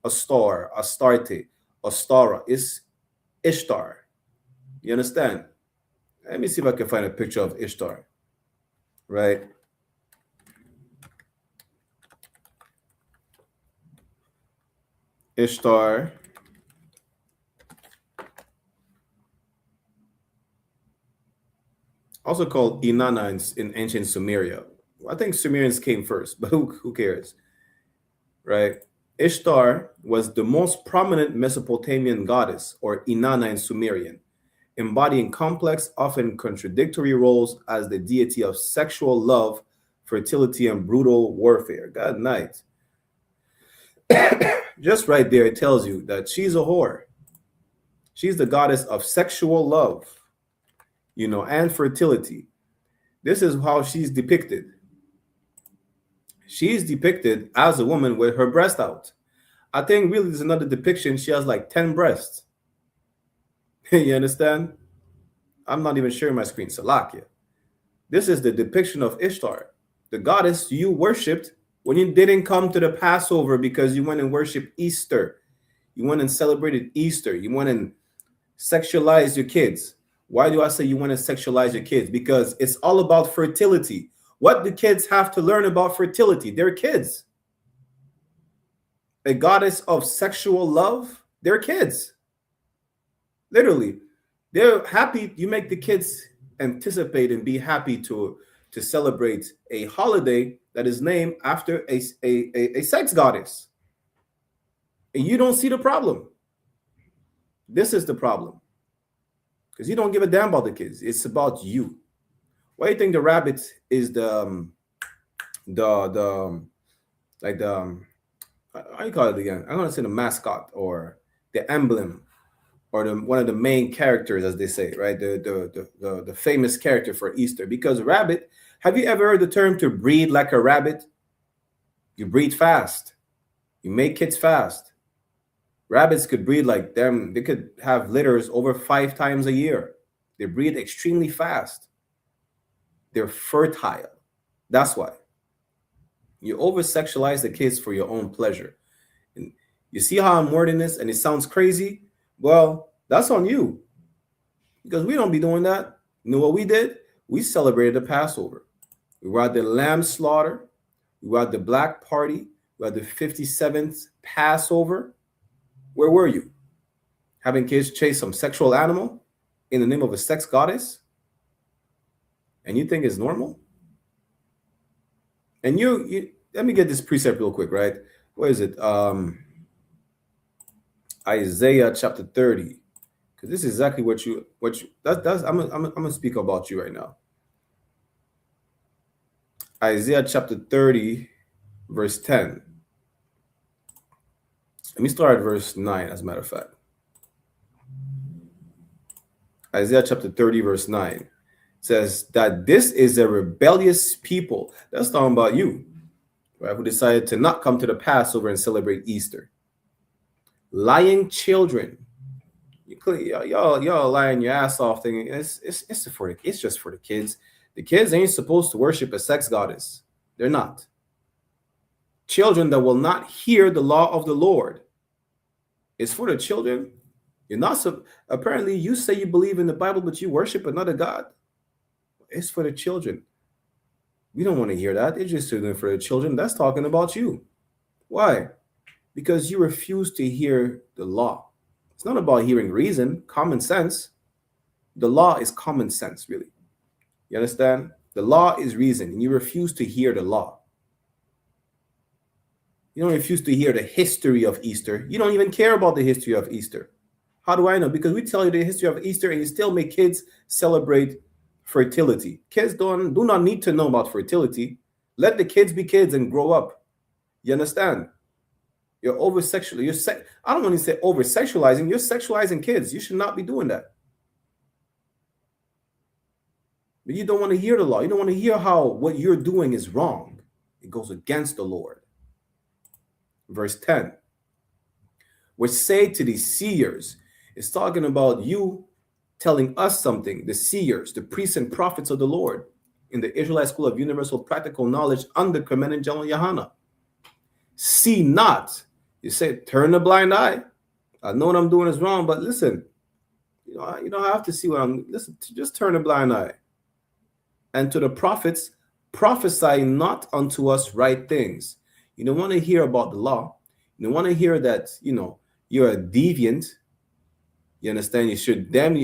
Astar, Astarte, Ostara is Ishtar. You understand? Let me see if I can find a picture of Ishtar. Right? Ishtar. Also called Inanna in ancient Sumeria. I think Sumerians came first, but who cares? Right? Ishtar was the most prominent Mesopotamian goddess, or Inanna in Sumerian, embodying complex, often contradictory roles as the deity of sexual love, fertility, and brutal warfare. God night. Just right there, it tells you that she's a whore. She's the goddess of sexual love, and fertility. This is how she's depicted. She's depicted as a woman with her breast out. I think really there's another depiction. She has like 10 breasts. You understand? I'm not even sharing my screen. Salakia. This is the depiction of Ishtar, the goddess you worshipped when you didn't come to the Passover because you went and worshiped Easter. You went and celebrated Easter. You went and sexualized your kids. Why do I say you want to sexualize your kids? Because it's all about fertility. What do kids have to learn about fertility? They're kids. A goddess of sexual love, they're kids. Literally, they're happy. You make the kids anticipate and be happy to celebrate a holiday that is named after a sex goddess. And you don't see the problem. This is the problem. Because you don't give a damn about the kids. It's about you. Why do you think the rabbit is how you call it again? I'm gonna say the mascot or the emblem or one of the main characters, as they say, right? The famous character for Easter. Because rabbit, have you ever heard the term to breed like a rabbit? You breed fast. You make kids fast. Rabbits could breed like them. They could have litters over 5 times a year. They breed extremely fast. They're fertile. That's why. You over-sexualize the kids for your own pleasure. And you see how I'm wording this and it sounds crazy? Well, that's on you. Because we don't be doing that. You know what we did? We celebrated the Passover. We were at the lamb slaughter. We were at the black party. We were at the 57th Passover. Where were you? Having kids chase some sexual animal in the name of a sex goddess? And you think it's normal? And you let me get this precept real quick, right? What is it? Isaiah chapter 30. Because this is exactly what you I'm gonna speak about you right now. Isaiah chapter 30, verse 10. Let me start at verse 9, as a matter of fact. Isaiah chapter 30, verse 9. says that this is a rebellious people. That's talking about you, right? Who decided to not come to the Passover and celebrate Easter. Lying children. Y'all lying your ass off thinking it's just for the kids. The kids ain't supposed to worship a sex goddess. They're not. Children that will not hear the law of the Lord. It's for the children. You're not apparently you say you believe in the Bible, but you worship another God. It's for the children. We don't want to hear that. It's just for the children. That's talking about you. Why? Because you refuse to hear the law. It's not about hearing reason, common sense. The law is common sense, really. You understand? The law is reason, and you refuse to hear the law. You don't refuse to hear the history of Easter. You don't even care about the history of Easter. How do I know? Because we tell you the history of Easter, and you still make kids celebrate fertility. Kids do not need to know about fertility. Let the kids be kids and grow up. You understand? You're over-sexualizing. I don't want to say over-sexualizing. You're sexualizing kids. You should not be doing that. But you don't want to hear the law. You don't want to hear how what you're doing is wrong. It goes against the Lord. Verse 10. Which say to the seers, it's talking about you telling us something, the seers, the priests and prophets of the Lord in the Israelite School of Universal Practical Knowledge under Commandant General YAHANNA. See not. You say, turn a blind eye. I know what I'm doing is wrong, but listen, you don't have to see what listen, just turn a blind eye. And to the prophets, prophesy not unto us right things. You don't want to hear about the law. You don't want to hear that, you're a deviant. You understand? You should damn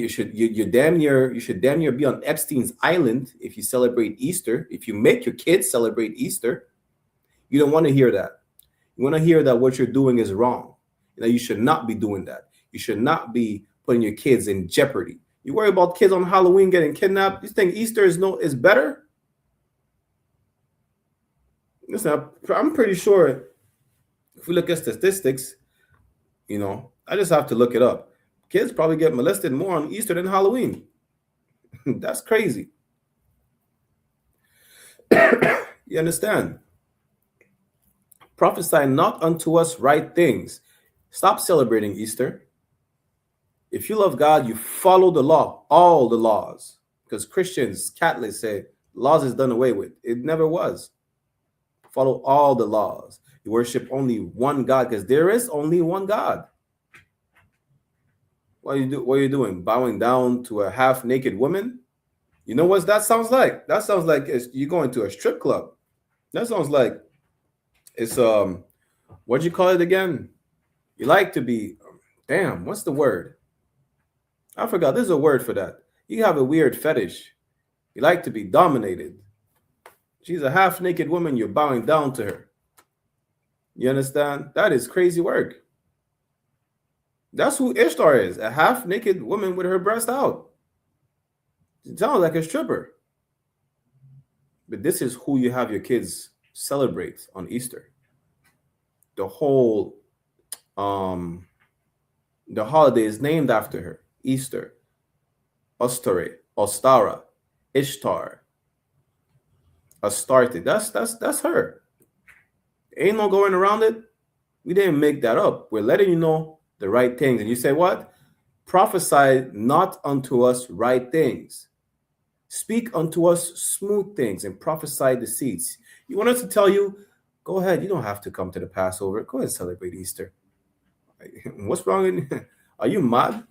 near be on Epstein's island if you celebrate Easter. If you make your kids celebrate Easter, you don't want to hear that. You want to hear that what you're doing is wrong. You should not be doing that. You should not be putting your kids in jeopardy. You worry about kids on Halloween getting kidnapped. You think Easter is better? Listen, I'm pretty sure if we look at statistics, I just have to look it up. Kids probably get molested more on Easter than Halloween. That's crazy. You understand? Prophesy not unto us right things. Stop celebrating Easter. If you love God, you follow the law, all the laws. Because Christians, Catholics say laws is done away with. It never was. Follow all the laws. You worship only one God because there is only one God. What are you doing? Bowing down to a half-naked woman? You know what that sounds like? That sounds like you're going to a strip club. That sounds like it's what'd you call it again? You like to be what's the word? I forgot. There's a word for that. You have a weird fetish. You like to be dominated. She's a half-naked woman. You're bowing down to her. You understand? That is crazy work. That's who Ishtar is, a half-naked woman with her breast out. It sounds like a stripper. But this is who you have your kids celebrate on Easter. The whole the holiday is named after her. Easter, Ostara, Ishtar, Astarte. That's her. Ain't no going around it. We didn't make that up. We're letting you know the right things. And you say what? Prophesy not unto us right things. Speak unto us smooth things and prophesy deceits. You want us to tell you, go ahead. You don't have to come to the Passover. Go ahead and celebrate Easter. What's wrong? Are you mad?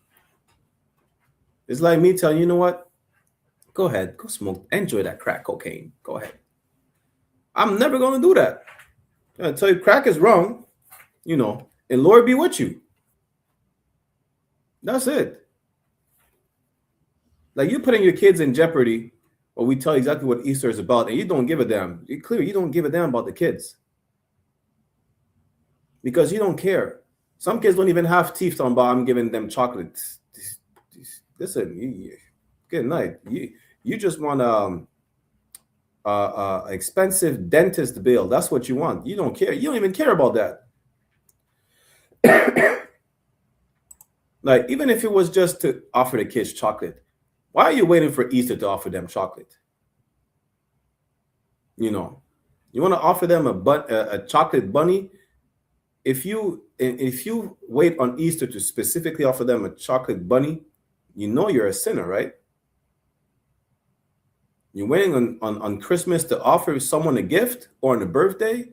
It's like me telling you, know what? Go ahead. Go smoke. Enjoy that crack cocaine. Go ahead. I'm never going to do that. I tell you, crack is wrong, and Lord be with you. That's it. Like you're putting your kids in jeopardy, or we tell you exactly what Easter is about, and you don't give a damn. It's clear you don't give a damn about the kids because you don't care. Some kids don't even have teeth. Talking about I'm giving them chocolates. Listen, good night. You just want expensive dentist bill. That's what you want. You don't care. You don't even care about that. Like even if it was just to offer the kids chocolate, Why are you waiting for Easter to offer them chocolate? You know, you want to offer them a chocolate bunny. If you wait on Easter to specifically offer them a chocolate bunny, you know you're a sinner, right? You're waiting on Christmas to offer someone a gift or on a birthday,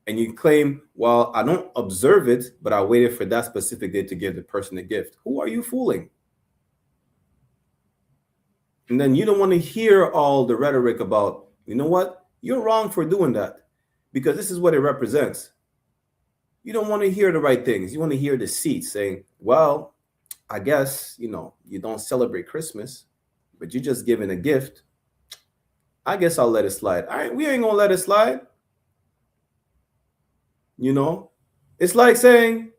and you claim, well, I don't observe it, but I waited for that specific day to give the person a gift. Who are you fooling? And then you don't want to hear all the rhetoric about, you know what? You're wrong for doing that because this is what it represents. You don't want to hear the right things. You want to hear deceit saying, well, I guess, you know, you don't celebrate Christmas, but you're just giving a gift. I guess I'll let it slide. All right, we ain't going to let it slide. You know, it's like saying,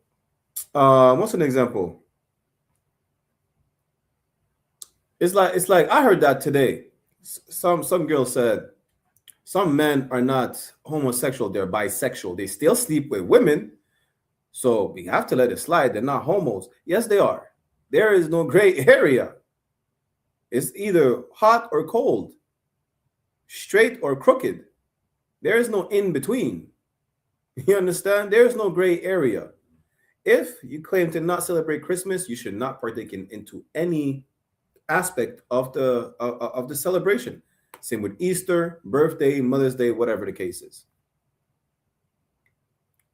what's an example? It's like I heard that today. Some girl said, some men are not homosexual, they're bisexual. They still sleep with women, so we have to let it slide. They're not homos. Yes, they are. There is no gray area. It's either hot or cold, straight or crooked. There is no in between. You understand? There is no gray area. If you claim to not celebrate Christmas, you should not partake into any aspect of the celebration. Same with Easter, birthday, Mother's Day, whatever the case is.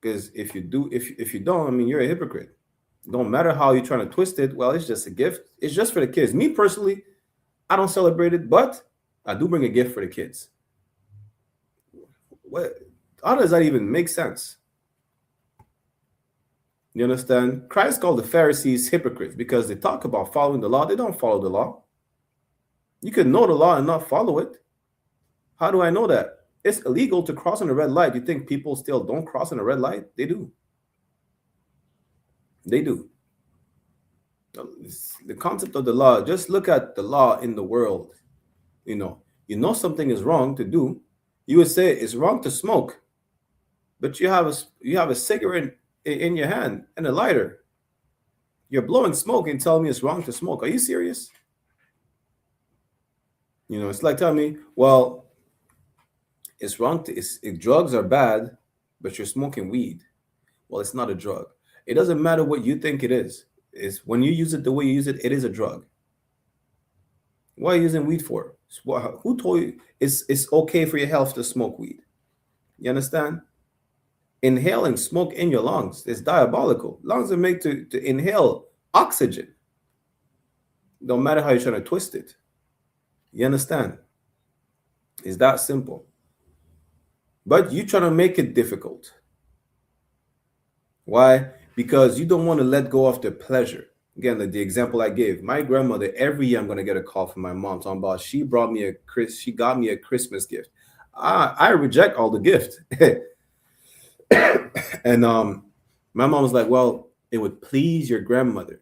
Because if you don't, I mean, you're a hypocrite. It don't matter how you're trying to twist it. Well, it's just a gift. It's just for the kids. Me personally, I don't celebrate it, but I do bring a gift for the kids. What? How does that even make sense? You understand? Christ called the Pharisees hypocrites because they talk about following the law. They don't follow the law. You can know the law and not follow it. How do I know that? It's illegal to cross on a red light. You think people still don't cross on a red light? They do. They do. The concept of the law, just look at the law in the world. You know something is wrong to do. You would say it's wrong to smoke, but you have a cigarette in your hand and a lighter. You're blowing smoke and telling me it's wrong to smoke. Are you serious? You know, it's like telling me, well, it's wrong if drugs are bad, but you're smoking weed. Well, it's not a drug. It doesn't matter what you think it is. It's when you use it the way you use it, it is a drug. What are you using weed for? Who told you it's okay for your health to smoke weed? You understand? Inhaling smoke in your lungs is diabolical. Lungs are made to inhale oxygen. No matter how you're trying to twist it. You understand? It's that simple. But you're trying to make it difficult. Why? Because you don't want to let go of the pleasure. Again, like the example I gave, my grandmother, every year I'm going to get a call from my mom talking about she got me a Christmas gift. I reject all the gift. And my mom was like, well, it would please your grandmother.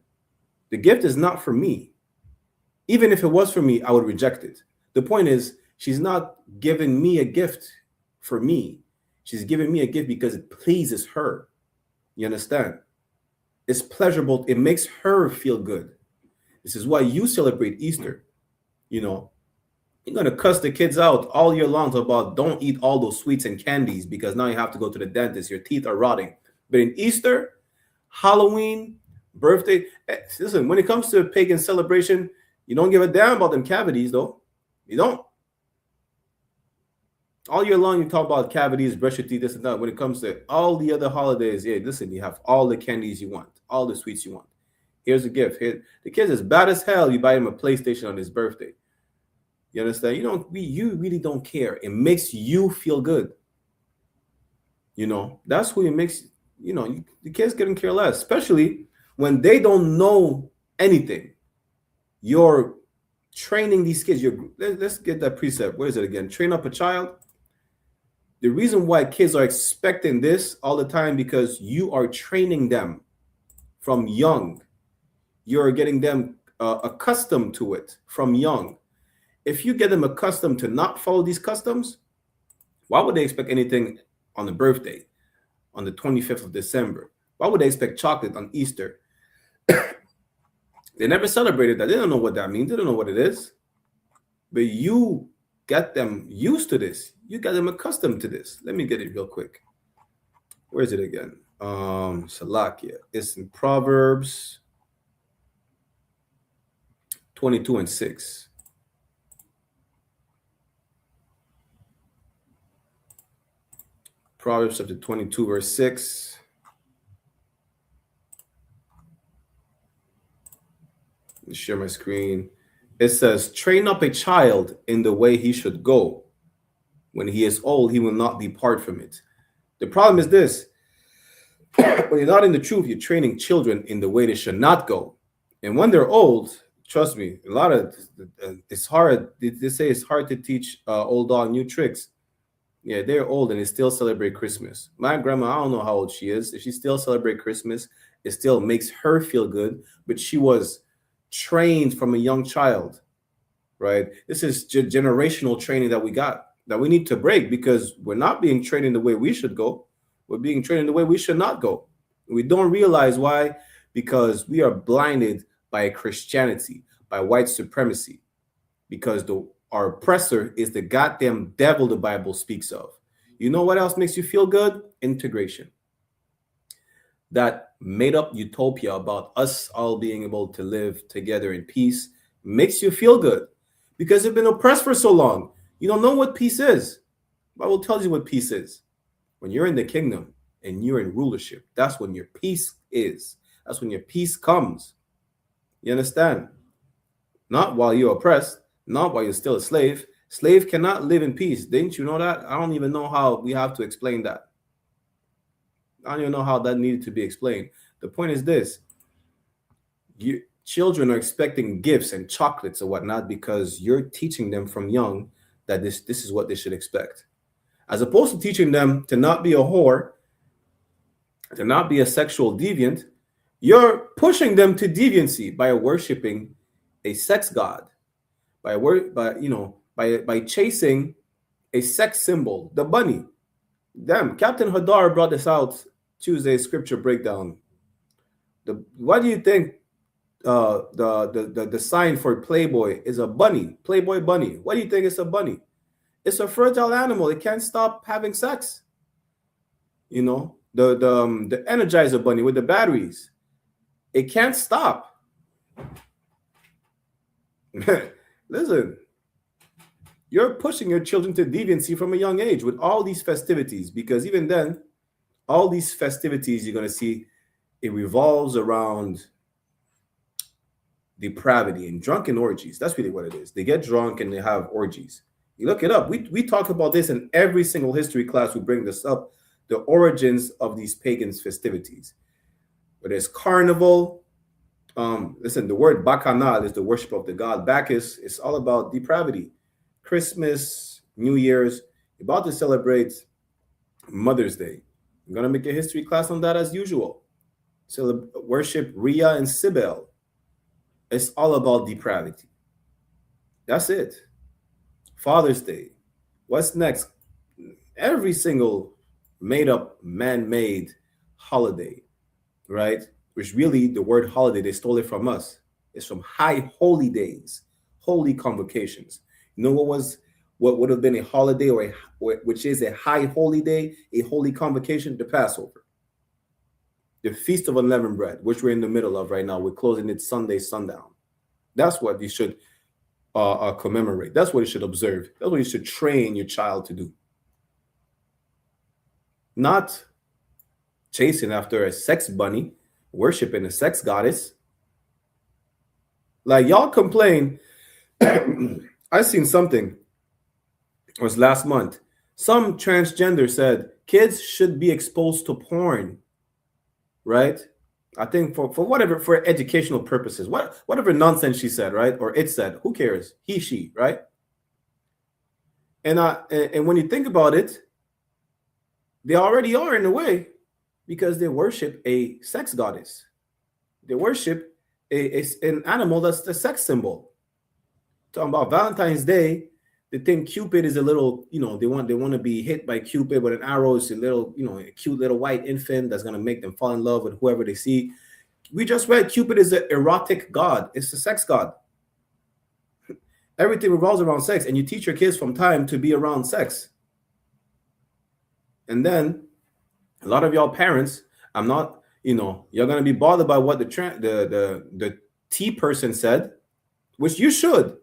The gift is not for me. Even if it was for me, I would reject it. The point is, she's not giving me a gift for me. She's giving me a gift because it pleases her. You understand? It's pleasurable. It makes her feel good. This is why you celebrate Easter. You know, you're going to cuss the kids out all year long about don't eat all those sweets and candies because now you have to go to the dentist. Your teeth are rotting. But in Easter, Halloween, birthday, listen, when it comes to a pagan celebration, you don't give a damn about them cavities, though. You don't. All year long, you talk about cavities, brush your teeth, this and that. When it comes to all the other holidays, yeah, listen, you have all the candies you want, all the sweets you want. Here's a gift. Here, the kid's as bad as hell. You buy him a PlayStation on his birthday. You understand? You really don't care. It makes you feel good. You know, that's who it makes, the kids couldn't care less, especially when they don't know anything. You're training these kids. Let's get that precept. Where is it again? Train up a child. The reason why kids are expecting this all the time because you are training them from young. You're getting them accustomed to it from young. If you get them accustomed to not follow these customs, why would they expect anything on the birthday, on the 25th of December? Why would they expect chocolate on Easter? They never celebrated that. They don't know what that means. They don't know what it is. But you get them used to this. You got them accustomed to this. Let me get it real quick. Where is it again? Salakia. It's in Proverbs 22:6. Proverbs chapter 22, verse 6. Let me share my screen. It says, train up a child in the way he should go. When he is old, he will not depart from it. The problem is this. When you're not in the truth, you're training children in the way they should not go. And when they're old, trust me, a lot of it's hard. They say it's hard to teach old dog new tricks. Yeah, they're old and they still celebrate Christmas. My grandma, I don't know how old she is. If she still celebrates Christmas, it still makes her feel good. But she was trained from a young child, right? This is generational training that we got that we need to break, because we're not being trained in the way we should go. We're being trained in the way we should not go. We don't realize why, because we are blinded by Christianity, by white supremacy, because our oppressor is the goddamn devil the Bible speaks of. You know what else makes you feel good? Integration. That made up utopia about us all being able to live together in peace makes you feel good, because you've been oppressed for so long. You don't know what peace is. The Bible tells you what peace is. When you're in the kingdom and you're in rulership, that's when your peace is. That's when your peace comes. You understand? Not while you're oppressed, not while you're still a slave. Slave cannot live in peace. Didn't you know that? I don't even know how we have to explain that. I don't even know how that needed to be explained. The point is this. Children are expecting gifts and chocolates or whatnot because you're teaching them from young that this is what they should expect. As opposed to teaching them to not be a whore, to not be a sexual deviant, you're pushing them to deviancy by worshiping a sex god, by chasing a sex symbol, the bunny. Damn, Captain Hadar brought this out Tuesday's scripture breakdown. What do you think the sign for Playboy is? A bunny, Playboy bunny. What do you think it's a bunny? It's a fertile animal. It can't stop having sex. You know, the Energizer bunny with the batteries. It can't stop. Listen, you're pushing your children to deviancy from a young age with all these festivities, because even then, all these festivities you're going to see, it revolves around depravity and drunken orgies. That's really what it is. They get drunk and they have orgies. You look it up. We talk about this in every single history class. We bring this up, the origins of these pagans festivities. But there's carnival. Listen, the word bacchanal is the worship of the god Bacchus. It's all about depravity. Christmas, New Year's, you're about to celebrate Mother's Day. I'm going to make a history class on that as usual. So worship Rhea and Cybele. It's all about depravity. That's it. Father's Day. What's next? Every single made-up, man-made holiday, right? Which really, the word holiday, they stole it from us. It's from high holy days, holy convocations. You know what would have been a holiday, which is a high holy day, a holy convocation? The Passover. The Feast of Unleavened Bread, which we're in the middle of right now. We're closing it Sunday, sundown. That's what you should commemorate. That's what you should observe. That's what you should train your child to do. Not chasing after a sex bunny, worshiping a sex goddess. Like, y'all complain. I seen something. It was last month. Some transgender said kids should be exposed to porn, right? I think for whatever, for educational purposes, whatever nonsense she said, right? Or it said, who cares? He, she, right? And when you think about it, they already are in a way, because they worship a sex goddess. They worship an animal that's the sex symbol. Talking about Valentine's Day, they think Cupid is a little, they want to be hit by Cupid with an arrow. It's a little, a cute little white infant that's going to make them fall in love with whoever they see. We just read Cupid is an erotic god. It's a sex god. Everything revolves around sex, and you teach your kids from time to be around sex. And then a lot of y'all parents, I'm not, you're gonna be bothered by what the T person said, which you should.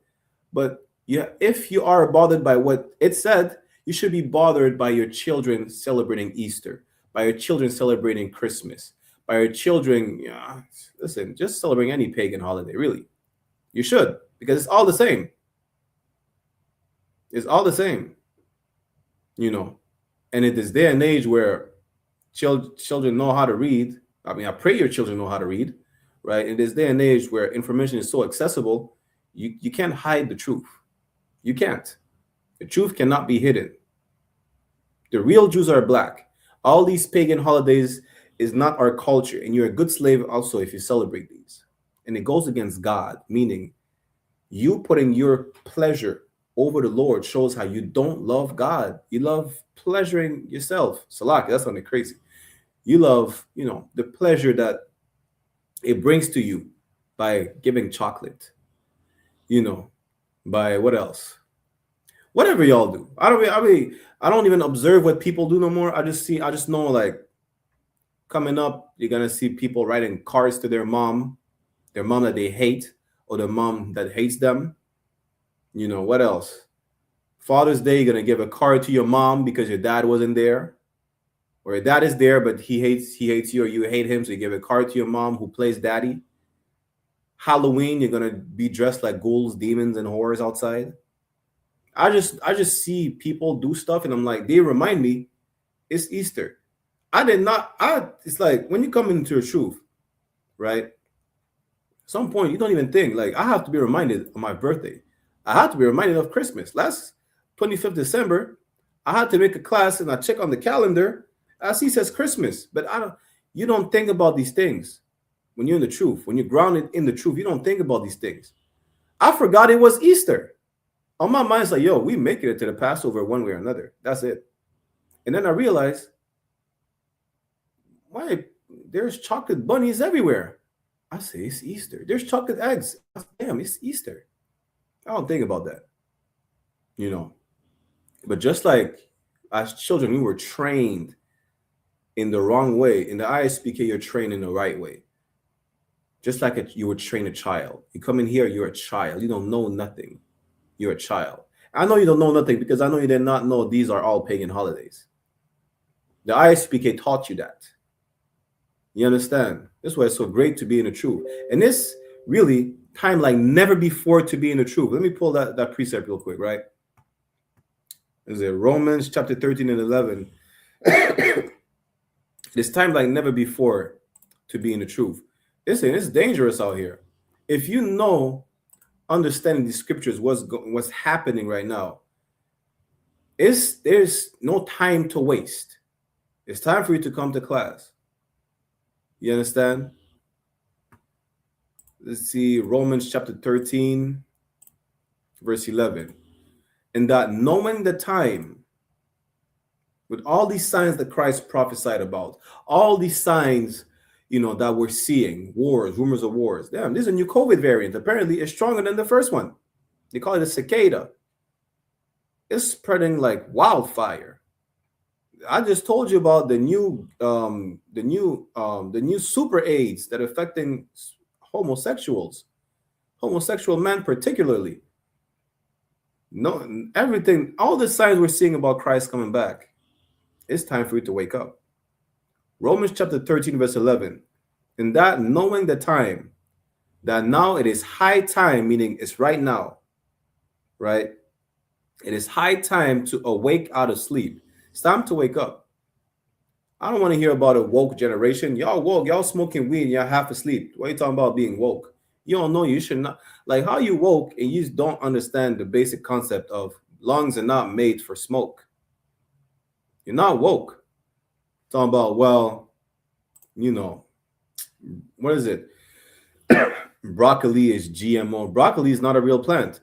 But yeah, if you are bothered by what it said, you should be bothered by your children celebrating Easter, by your children celebrating Christmas, by your children. Listen, just celebrating any pagan holiday, really. You should, because it's all the same. It's all the same, And in this day and age where children know how to read, I pray your children know how to read, right? In this day and age where information is so accessible, you can't hide the truth. You can't. The truth cannot be hidden. The real Jews are black. All these pagan holidays is not our culture, and you're a good slave also if you celebrate these. And it goes against God, meaning you putting your pleasure over the Lord shows how you don't love God. You love pleasuring yourself. Salak, that's something crazy. You love, the pleasure that it brings to you by giving chocolate, by what else? Whatever y'all do. I don't even observe what people do no more. I just know, like, coming up, you're gonna see people writing cards to their mom that they hate, or the mom that hates them. What else? Father's Day, you're gonna give a card to your mom because your dad wasn't there, or your dad is there but he hates you, or you hate him, so you give a card to your mom who plays daddy. Halloween, you're gonna be dressed like ghouls, demons, and horrors outside. I just see people do stuff, and I'm like, they remind me it's Easter. It's like when you come into the truth, right? At some point you don't even think, like, I have to be reminded of my birthday. I had to be reminded of Christmas. Last 25th December, I had to make a class, and I check on the calendar. I see it says Christmas, but you don't think about these things when you're in the truth. When you're grounded in the truth, you don't think about these things. I forgot it was Easter. On my mind, it's like, yo, we make it to the Passover one way or another. That's it. And then I realized, why there's chocolate bunnies everywhere. I say it's Easter. There's chocolate eggs. Damn, it's Easter. I don't think about that, But just like as children, we were trained in the wrong way. In the I.S.U.P.K, you're trained in the right way. Just like you would train a child. You come in here, you're a child. You don't know nothing. You're a child. I know you don't know nothing because I know you did not know these are all pagan holidays. The I.S.U.P.K taught you that. You understand? This is why it's so great to be in the truth. And this really time like never before to be in the truth. Let me pull that precept real quick, right? Is it Romans chapter 13 and 11? This time like never before to be in the truth. Listen, it's dangerous out here. If you know, understanding these scriptures, what's happening right now, there's no time to waste. It's time for you to come to class. You understand? Let's see, Romans chapter 13, verse 11. And that knowing the time, with all these signs that Christ prophesied about, all these signs, that we're seeing, wars, rumors of wars. Damn, this is a new COVID variant. Apparently, it's stronger than the first one. They call it a cicada. It's spreading like wildfire. I just told you about the new super AIDS that are affecting homosexual men particularly. No, everything, all the signs we're seeing about Christ coming back. It's time for you to wake up. Romans chapter 13, verse 11. And that knowing the time, that now it is high time, meaning it's right now, right? It is high time to awake out of sleep. It's time to wake up. I don't want to hear about a woke generation. Y'all woke, y'all smoking weed, y'all half asleep. What are you talking about being woke? You don't know, you should not. Like, how you woke and you don't understand the basic concept of lungs are not made for smoke. You're not woke. Talking about, well, what is it? Broccoli is GMO. Broccoli is not a real plant.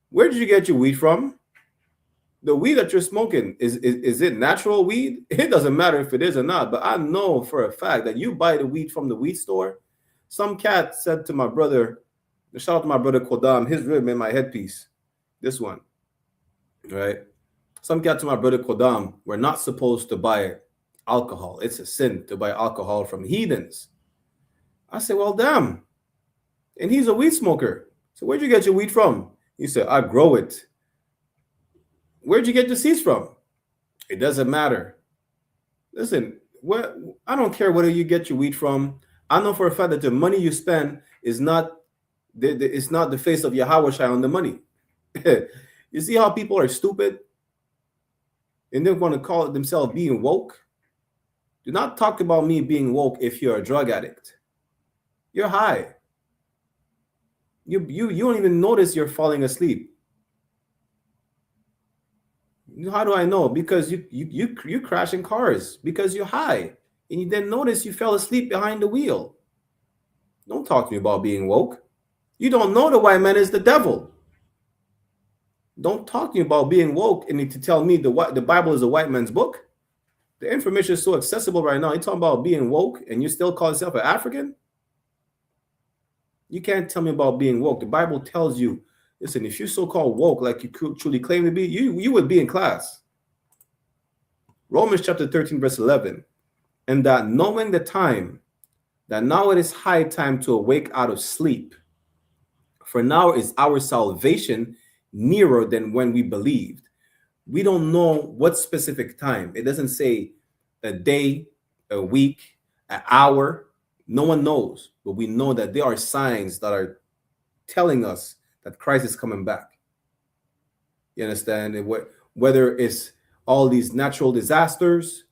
Where did you get your weed from? The weed that you're smoking, is it natural weed? It doesn't matter if it is or not, but I know for a fact that you buy the weed from the weed store, Some cat said to my brother, shout out to my brother Kodam, his rib in my headpiece. This one, right? Some cat to my brother Kodam, we're not supposed to buy alcohol. It's a sin to buy alcohol from heathens. I said, well, damn. And he's a weed smoker. So where'd you get your weed from? He said, I grow it. Where'd you get the seeds from? It doesn't matter. Listen, I don't care whether you get your weed from. I know for a fact that the money you spend is not it's not the face of Yahweh Shai on the money. You see how people are stupid? And they want to call it themselves being woke. Do not talk about me being woke if you're a drug addict. You're high. You don't even notice you're falling asleep. How do I know? Because you crashing cars because you're high and you didn't notice you fell asleep behind the wheel. Don't talk to me about being woke. You don't know the white man is the devil. Don't talk to me about being woke and to tell me the Bible is a white man's book. The information is so accessible right now. You're talking about being woke and you still call yourself an African? You can't tell me about being woke. The Bible tells you, listen, if you're so-called woke like you truly claim to be, you would be in class. Romans chapter 13, verse 11. And that knowing the time, that now it is high time to awake out of sleep. For now is our salvation nearer than when we believed. We don't know what specific time. It doesn't say a day, a week, an hour. No one knows. But we know that there are signs that are telling us that Christ is coming back. You understand? And whether it's all these natural disasters,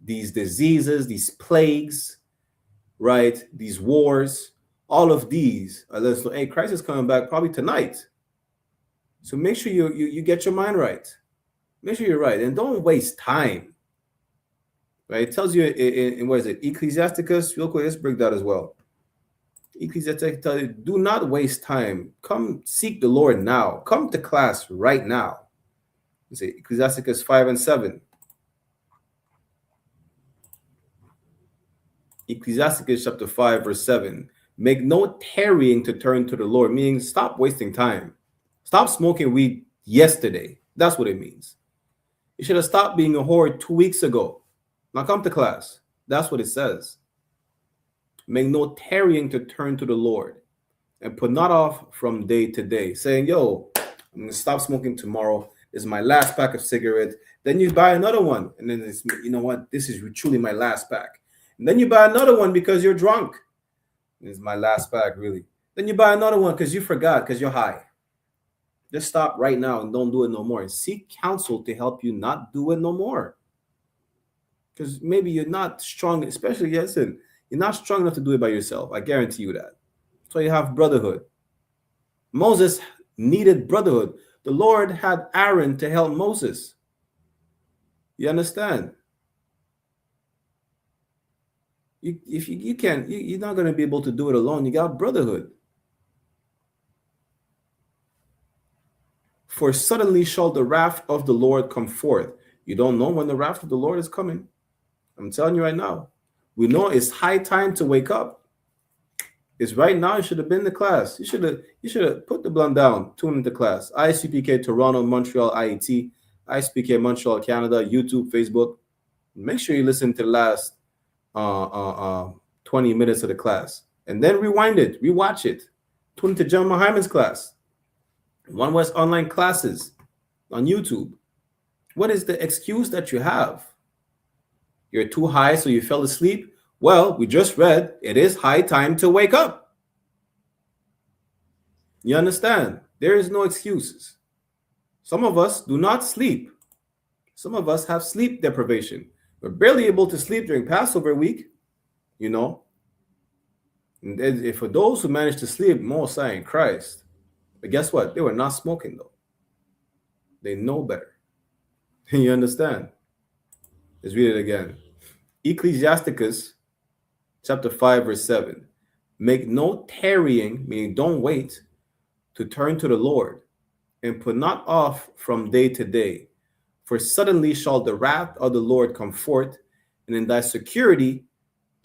these diseases, these plagues, right? These wars, all of these are let's hey, Christ is coming back probably tonight. So make sure you get your mind right. Make sure you're right, and don't waste time. Right? It tells you in what is it? Ecclesiasticus. Real quick, let's break that as well. Ecclesiasticus tells you, do not waste time. Come seek the Lord now. Come to class right now. Let's say Ecclesiasticus 5 and 7. Ecclesiasticus chapter 5, verse 7. Make no tarrying to turn to the Lord, meaning stop wasting time. Stop smoking weed yesterday. That's what it means. You should have stopped being a whore 2 weeks ago. Now come to class. That's what it says. Make no tarrying to turn to the Lord, and put not off from day to day, saying, yo, I'm going to stop smoking tomorrow. This is my last pack of cigarettes. Then you buy another one. And then it's, you know what? This is truly my last pack. And then you buy another one because you're drunk. This is my last pack, really. Then you buy another one because you forgot, because you're high. Just stop right now and don't do it no more. And seek counsel to help you not do it no more. Because maybe you're not strong, especially, listen, you're not strong enough to do it by yourself. I guarantee you that. So you have brotherhood. Moses needed brotherhood. The Lord had Aaron to help Moses. You understand? You can't, you're not going to be able to do it alone. You got brotherhood. For suddenly shall the wrath of the Lord come forth. You don't know when the wrath of the Lord is coming. I'm telling you right now. We know it's high time to wake up. It's right now. You should have been to class. You should have put the blunt down, tune into class. I.S.U.P.K, Toronto, Montreal, IET, I.S.P.K, Montreal, Canada, YouTube, Facebook. Make sure you listen to the last 20 minutes of the class. And then rewind it, rewatch it. Tune into John Hyman's class. One West online classes on YouTube. What is the excuse that you have? You're too high, so you fell asleep? Well, we just read, it is high time to wake up. You understand? There is no excuses. Some of us do not sleep. Some of us have sleep deprivation. We're barely able to sleep during Passover week, you know. And for those who managed to sleep, more sign Christ. But guess what? They were not smoking, though. They know better. You understand? Let's read it again. Ecclesiasticus chapter 5, verse 7. Make no tarrying, meaning don't wait, to turn to the Lord, and put not off from day to day. For suddenly shall the wrath of the Lord come forth, and in thy security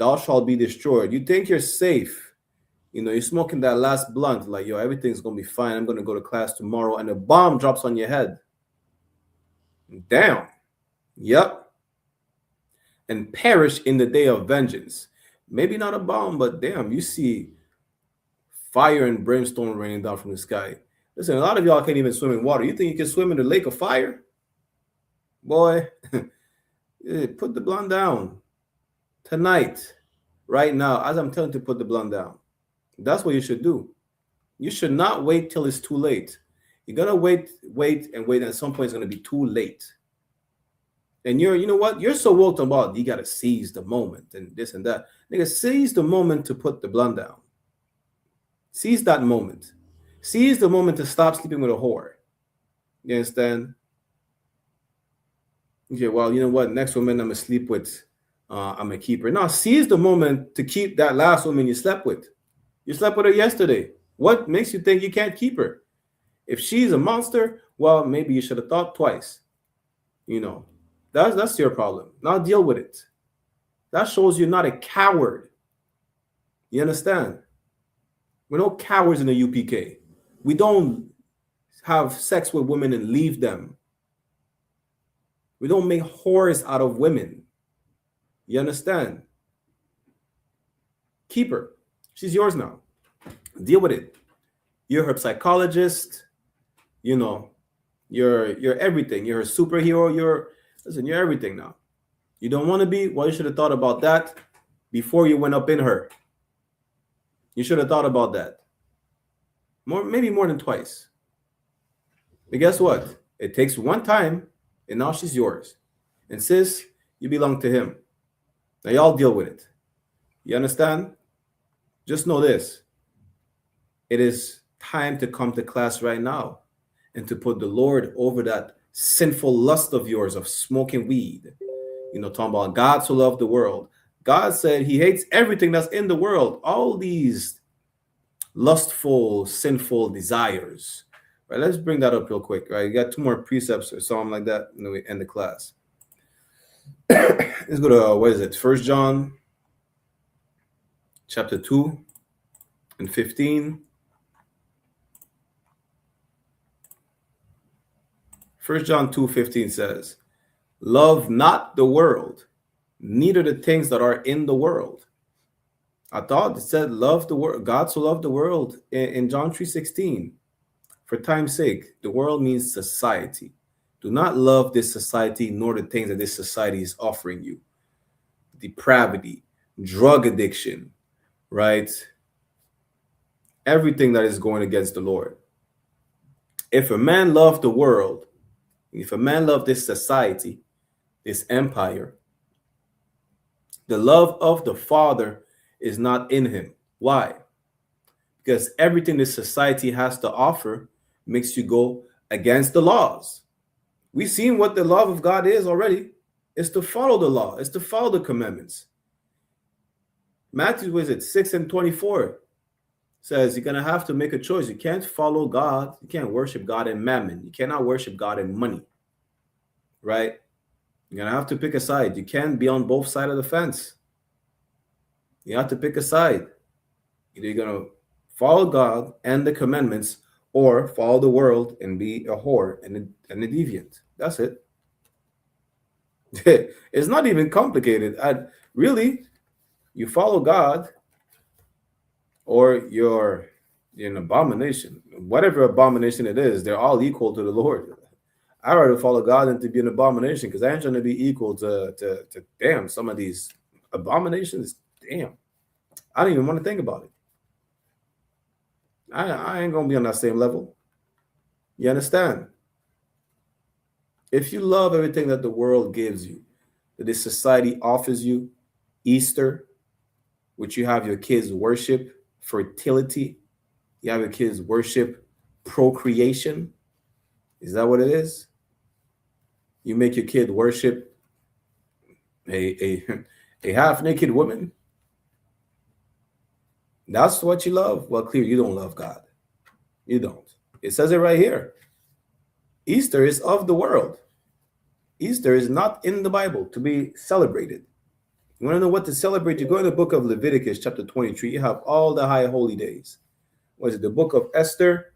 thou shalt be destroyed. You think you're safe. You're smoking that last blunt, like, yo, everything's going to be fine. I'm going to go to class tomorrow, and a bomb drops on your head. Damn. Yep. And perish in the day of vengeance. Maybe not a bomb, but damn, you see fire and brimstone raining down from the sky. Listen, a lot of y'all can't even swim in water. You think you can swim in the lake of fire? Boy, put the blunt down. Tonight, right now, as I'm telling you to put the blunt down. That's what you should do. You should not wait till it's too late. You're going to wait, and at some point it's going to be too late. And you know what? You're so woke about you got to seize the moment and this and that. Nigga, seize the moment to put the blunt down. Seize that moment. Seize the moment to stop sleeping with a whore. You understand? Okay, well, you know what? Next woman I'm going to sleep with, I'm going to keep her. Now, seize the moment to keep that last woman you slept with. You slept with her yesterday. What makes you think you can't keep her? If she's a monster, well, maybe you should have thought twice. That's your problem. Now deal with it. That shows you're not a coward. You understand? We're no cowards in the UPK. We don't have sex with women and leave them. We don't make whores out of women. You understand? Keep her. She's yours now. Deal with it. You're her psychologist. You're everything. You're a superhero. You're everything now. You don't want to be? Well, you should have thought about that before you went up in her. You should have thought about that. Maybe more than twice. But guess what? It takes one time, and now she's yours. And sis, you belong to him. Now y'all deal with it. You understand? Just know this. It is time to come to class right now and to put the Lord over that sinful lust of yours of smoking weed. Talking about God so loved the world. God said he hates everything that's in the world. All these lustful, sinful desires. Right, let's bring that up real quick. Right, you got 2 more precepts or something like that, and then we end the class. Let's go to, what is it? 1 John chapter 2 and 15. 1 John 2:15 says, love not the world, neither the things that are in the world. I thought it said love the world. God so loved the world in John 3:16. For time's sake, the world means society. Do not love this society nor the things that this society is offering you. Depravity, drug addiction, right? Everything that is going against the Lord. If a man loved the world, if a man loved this society, this empire, the love of the Father is not in him. Why? Because everything this society has to offer makes you go against the laws. We've seen what the love of God is already. It's to follow the law. It's to follow the commandments. Matthew, was it 6:24? Says you're going to have to make a choice. You can't follow God. You can't worship God in mammon. You cannot worship God in money. Right? You're going to have to pick a side. You can't be on both sides of the fence. You have to pick a side. Either you're going to follow God and the commandments or follow the world and be a whore and a deviant. That's it. It's not even complicated. Really, you follow God or you're an abomination. Whatever abomination it is, they're all equal to the Lord. I'd rather follow God than to be an abomination because I ain't trying to be equal to damn, some of these abominations. Damn. I don't even want to think about it. I ain't going to be on that same level. You understand? If you love everything that the world gives you, that this society offers you, Easter, which you have your kids worship, fertility, you have your kids worship procreation. Is that what it is? You make your kid worship a half-naked woman? That's what you love? Well, clearly you don't love God. You don't. It says it right here. Easter is of the world. Easter is not in the Bible to be celebrated. You want to know what to celebrate? You go in the book of Leviticus, chapter 23. You have all the high holy days. What is it? The book of Esther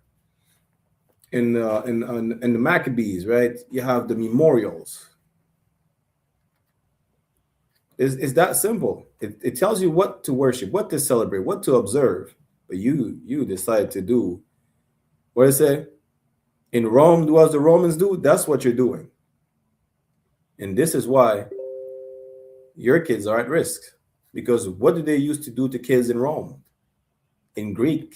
in the Maccabees, right? You have the memorials. It's that simple. It tells you what to worship, what to celebrate, what to observe. But you decide to do what does it say? In Rome, do as the Romans do. That's what you're doing. And this is why your kids are at risk. Because what do they used to do to kids in Rome? In Greek,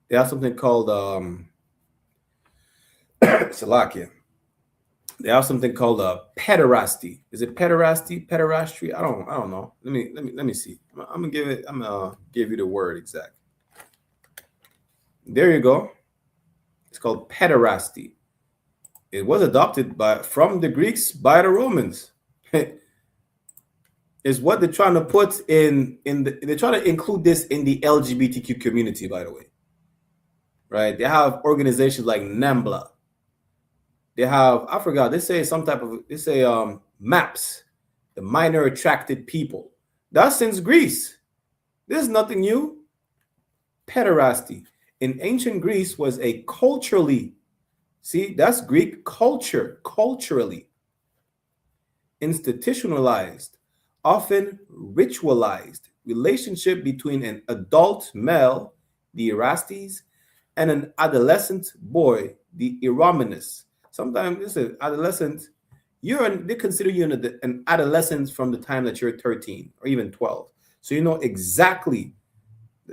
they have something called Salakia. They have something called pederasty. Is it pederasty? Pederastry? I don't know. Let me see. I'm gonna give you the word exact. There you go. It's called pederasty. It was adopted from the Greeks by the Romans. Is what they're trying to put they're trying to include this in the LGBTQ community, by the way. Right? They have organizations like NAMBLA. They have, I forgot, they say MAPS, the minor attracted people. That's since Greece. There's nothing new. Pederasty in ancient Greece was a culturally, see, that's Greek culture, culturally institutionalized, often ritualized relationship between an adult male, the Erastes, and an adolescent boy, the Eromenus. Sometimes it's an adolescent. They consider you an adolescent from the time that you're 13 or even 12. So you know exactly.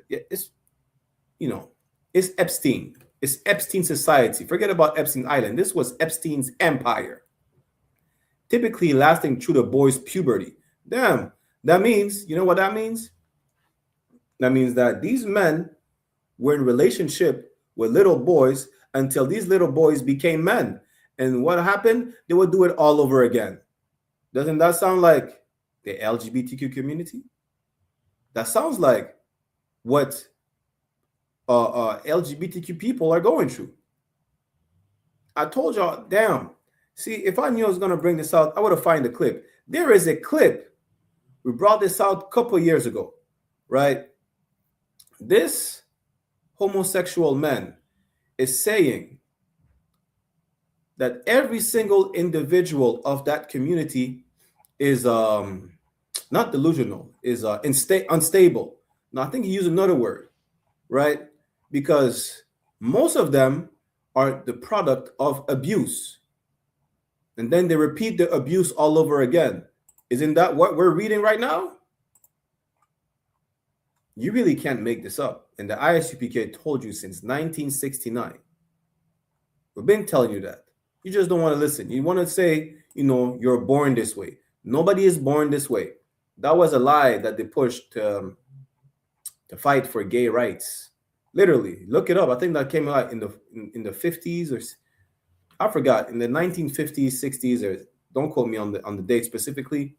It's Epstein. It's Epstein society. Forget about Epstein Island. This was Epstein's empire. Typically lasting through the boy's puberty. Damn. That means, you know what that means? That means that these men were in relationship with little boys until these little boys became men. And what happened? They would do it all over again. Doesn't that sound like the LGBTQ community? That sounds like what LGBTQ people are going through. I told y'all, damn. See, if I knew I was going to bring this out, I would have found the clip. There is a clip. We brought this out a couple of years ago, right? This homosexual man is saying that every single individual of that community is not delusional, is unstable. Now, I think he used another word, right? Because most of them are the product of abuse. And then they repeat the abuse all over again. Isn't that what we're reading right now? You really can't make this up. And the I.S.U.P.K told you since 1969. We've been telling you that. You just don't want to listen. You want to say, you're born this way. Nobody is born this way. That was a lie that they pushed to fight for gay rights. Literally, look it up. I think that came out in the 50s, or I forgot, in the 1950s, 60s, or don't quote me on the date specifically.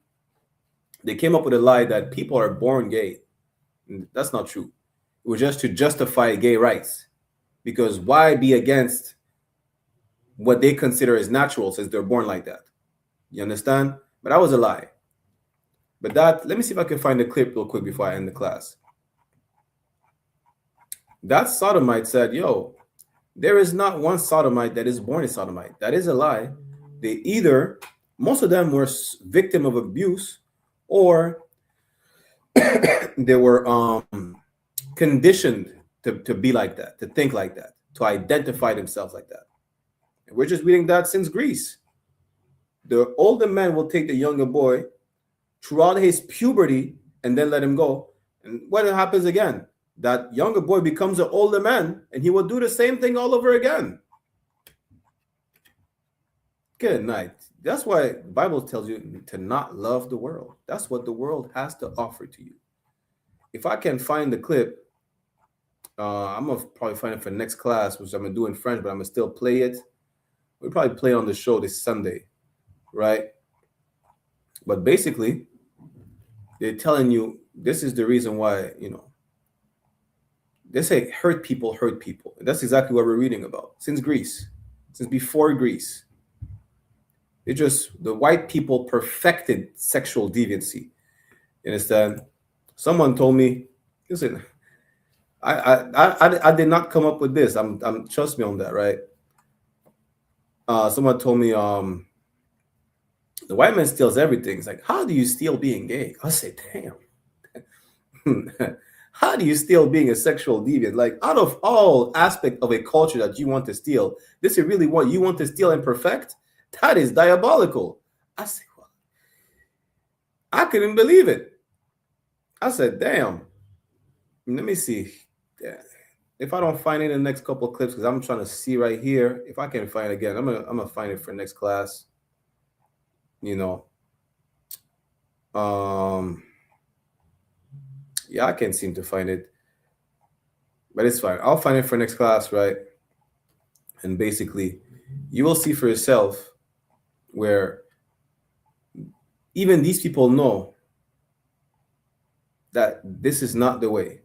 They came up with a lie that people are born gay. And that's not true. It was just to justify gay rights. Because why be against what they consider as natural since they're born like that? You understand? But that was a lie. But let me see if I can find the clip real quick before I end the class. That sodomite said, there is not one sodomite that is born a sodomite. That is a lie. Most of them were victim of abuse, or they were conditioned to be like that, to think like that, to identify themselves like that. And we're just reading that since Greece. The older man will take the younger boy throughout his puberty and then let him go. And what happens again? That younger boy becomes an older man and he will do the same thing all over again. Good night. That's why the Bible tells you to not love the world. That's what the world has to offer to you. If I can find the clip, I'm going to probably find it for next class, which I'm going to do in French, but I'm going to still play it. We'll probably play it on the show this Sunday, right? But basically, they're telling you this is the reason why, they say hurt people hurt people. And that's exactly what we're reading about since Greece, since before Greece. The white people perfected sexual deviancy. You understand? Someone told me, listen, I did not come up with this. I'm trust me on that, right? Someone told me the white man steals everything. It's like, how do you steal being gay? I say, damn. How do you steal being a sexual deviant? Like, out of all aspect of a culture that you want to steal, this is really what you want to steal and perfect? That is diabolical. I said, well, I couldn't believe it. I said, damn. Let me see. If I don't find it in the next couple of clips, because I'm trying to see right here. If I can find it again, I'm gonna find it for next class. You know. Yeah, I can't seem to find it. But it's fine. I'll find it for next class, right? And basically, you will see for yourself where even these people know that this is not the way.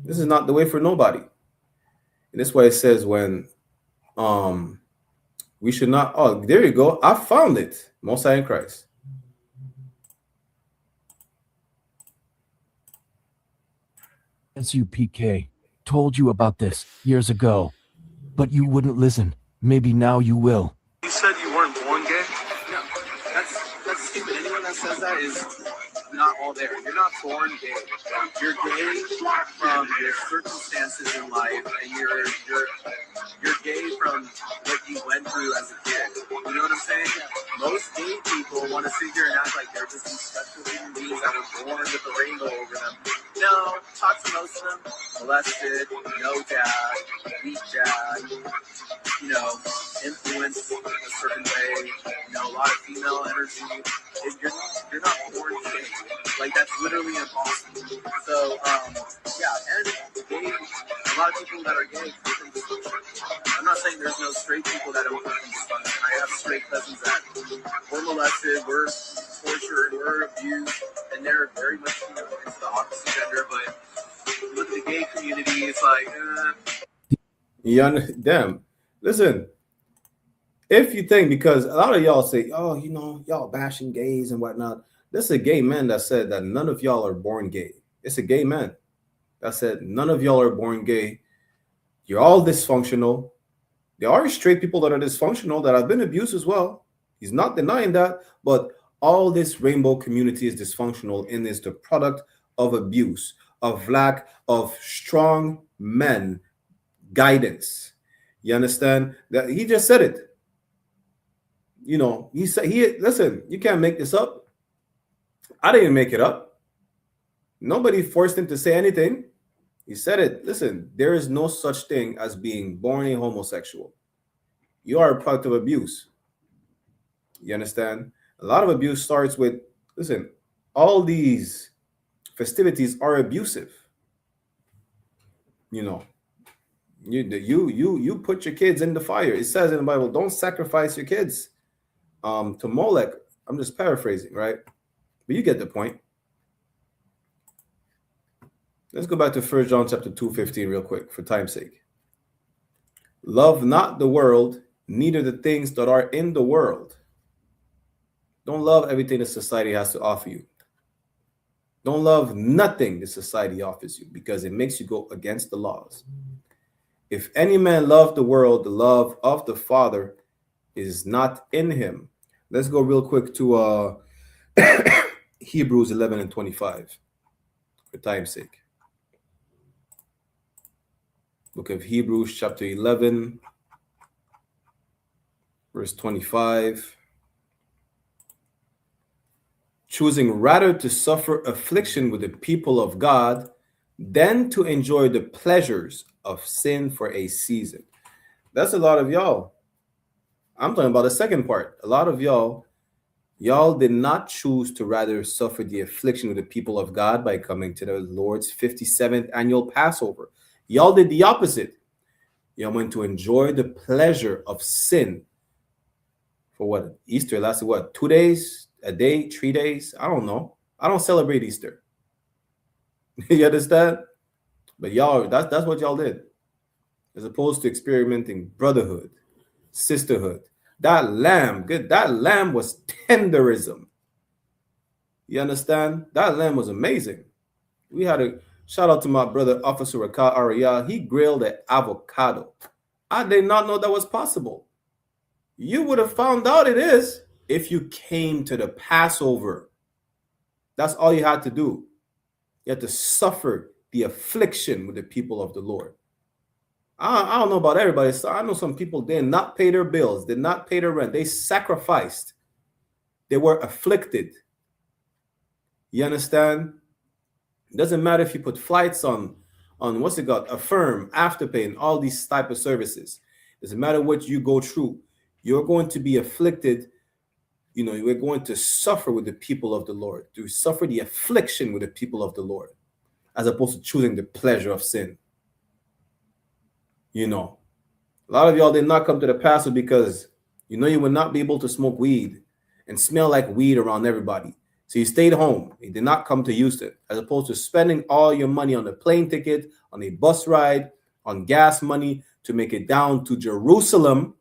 This is not the way for nobody. And that's why it says when we should not. Oh, there you go. I found it. Most High in Christ. SUPK told you about this years ago, but you wouldn't listen. Maybe now you will. You said you weren't born gay? No, that's stupid. Anyone that says that is not all there. You're not born gay. You're gay from your circumstances in life, and you're gay from what you went through as a kid. You know what I'm saying? Most gay people want to sit here and act like they're just these special human beings that were born with a rainbow over them. No, talk to most of them. Molested, no dad, weak dad, you know, influenced a certain way, you know, a lot of female energy. If you're not born gay. Like, that's literally impossible. So, yeah, and gay, a lot of people that are gay come from dysfunction. I'm not saying there's no straight people that don't come from dysfunction. I have straight cousins that were molested, were tortured, were abused, and they're very much, you know, into the opposite gender. But look at the gay community, it's like, Damn. Listen, if you think, because a lot of y'all say, oh, you know, y'all bashing gays and whatnot. This is a gay man that said that none of y'all are born gay. It's a gay man that said none of y'all are born gay. You're all dysfunctional. There are straight people that are dysfunctional that have been abused as well. He's not denying that, but all this rainbow community is dysfunctional and is the product of abuse, of lack of strong men guidance. You understand? That he just said it. You know, he said, listen, you can't make this up. I didn't make it up. Nobody forced him to say anything. He said it. Listen, there is no such thing as being born a homosexual. You are a product of abuse. You understand? A lot of abuse starts with, listen, all these festivities are abusive. You know, you put your kids in the fire. It says in the Bible, don't sacrifice your kids to Molech. I'm just paraphrasing, right? But you get the point. Let's go back to 1 John chapter 2:15 real quick for time's sake. Love not the world, neither the things that are in the world. Don't love everything that society has to offer you. Don't love nothing that society offers you, because it makes you go against the laws. If any man love the world, the love of the Father is not in him. Let's go real quick to Hebrews 11:25 for time's sake. Book of Hebrews chapter 11 verse 25. Choosing rather to suffer affliction with the people of God than to enjoy the pleasures of sin for a season. That's a lot of y'all. I'm talking about the second part. A lot of y'all did not choose to rather suffer the affliction with the people of God by coming to the Lord's 57th annual Passover. Y'all did the opposite. Y'all went to enjoy the pleasure of sin for what? Easter lasted what? 2 days? A day? 3 days? I don't know. I don't celebrate Easter. You understand? But y'all, that's what y'all did. As opposed to experimenting brotherhood, sisterhood. That lamb was tenderism. You understand? That lamb was amazing. We had a shout out to my brother, Officer Raka Araya. He grilled an avocado. I did not know that was possible. You would have found out it is if you came to the Passover. That's all you had to do. You had to suffer the affliction with the people of the Lord. I don't know about everybody. So I know some people did not pay their bills, did not pay their rent. They sacrificed. They were afflicted. You understand? It doesn't matter if you put flights on what's it called, Affirm, Afterpay, and all these type of services. It doesn't matter what you go through. You're going to be afflicted. You know, you're going to suffer with the people of the Lord. To suffer the affliction with the people of the Lord, as opposed to choosing the pleasure of sin. You know, a lot of y'all did not come to the Passover because you know you would not be able to smoke weed and smell like weed around everybody. So you stayed home. You did not come to Houston, as opposed to spending all your money on a plane ticket, on a bus ride, on gas money to make it down to Jerusalem.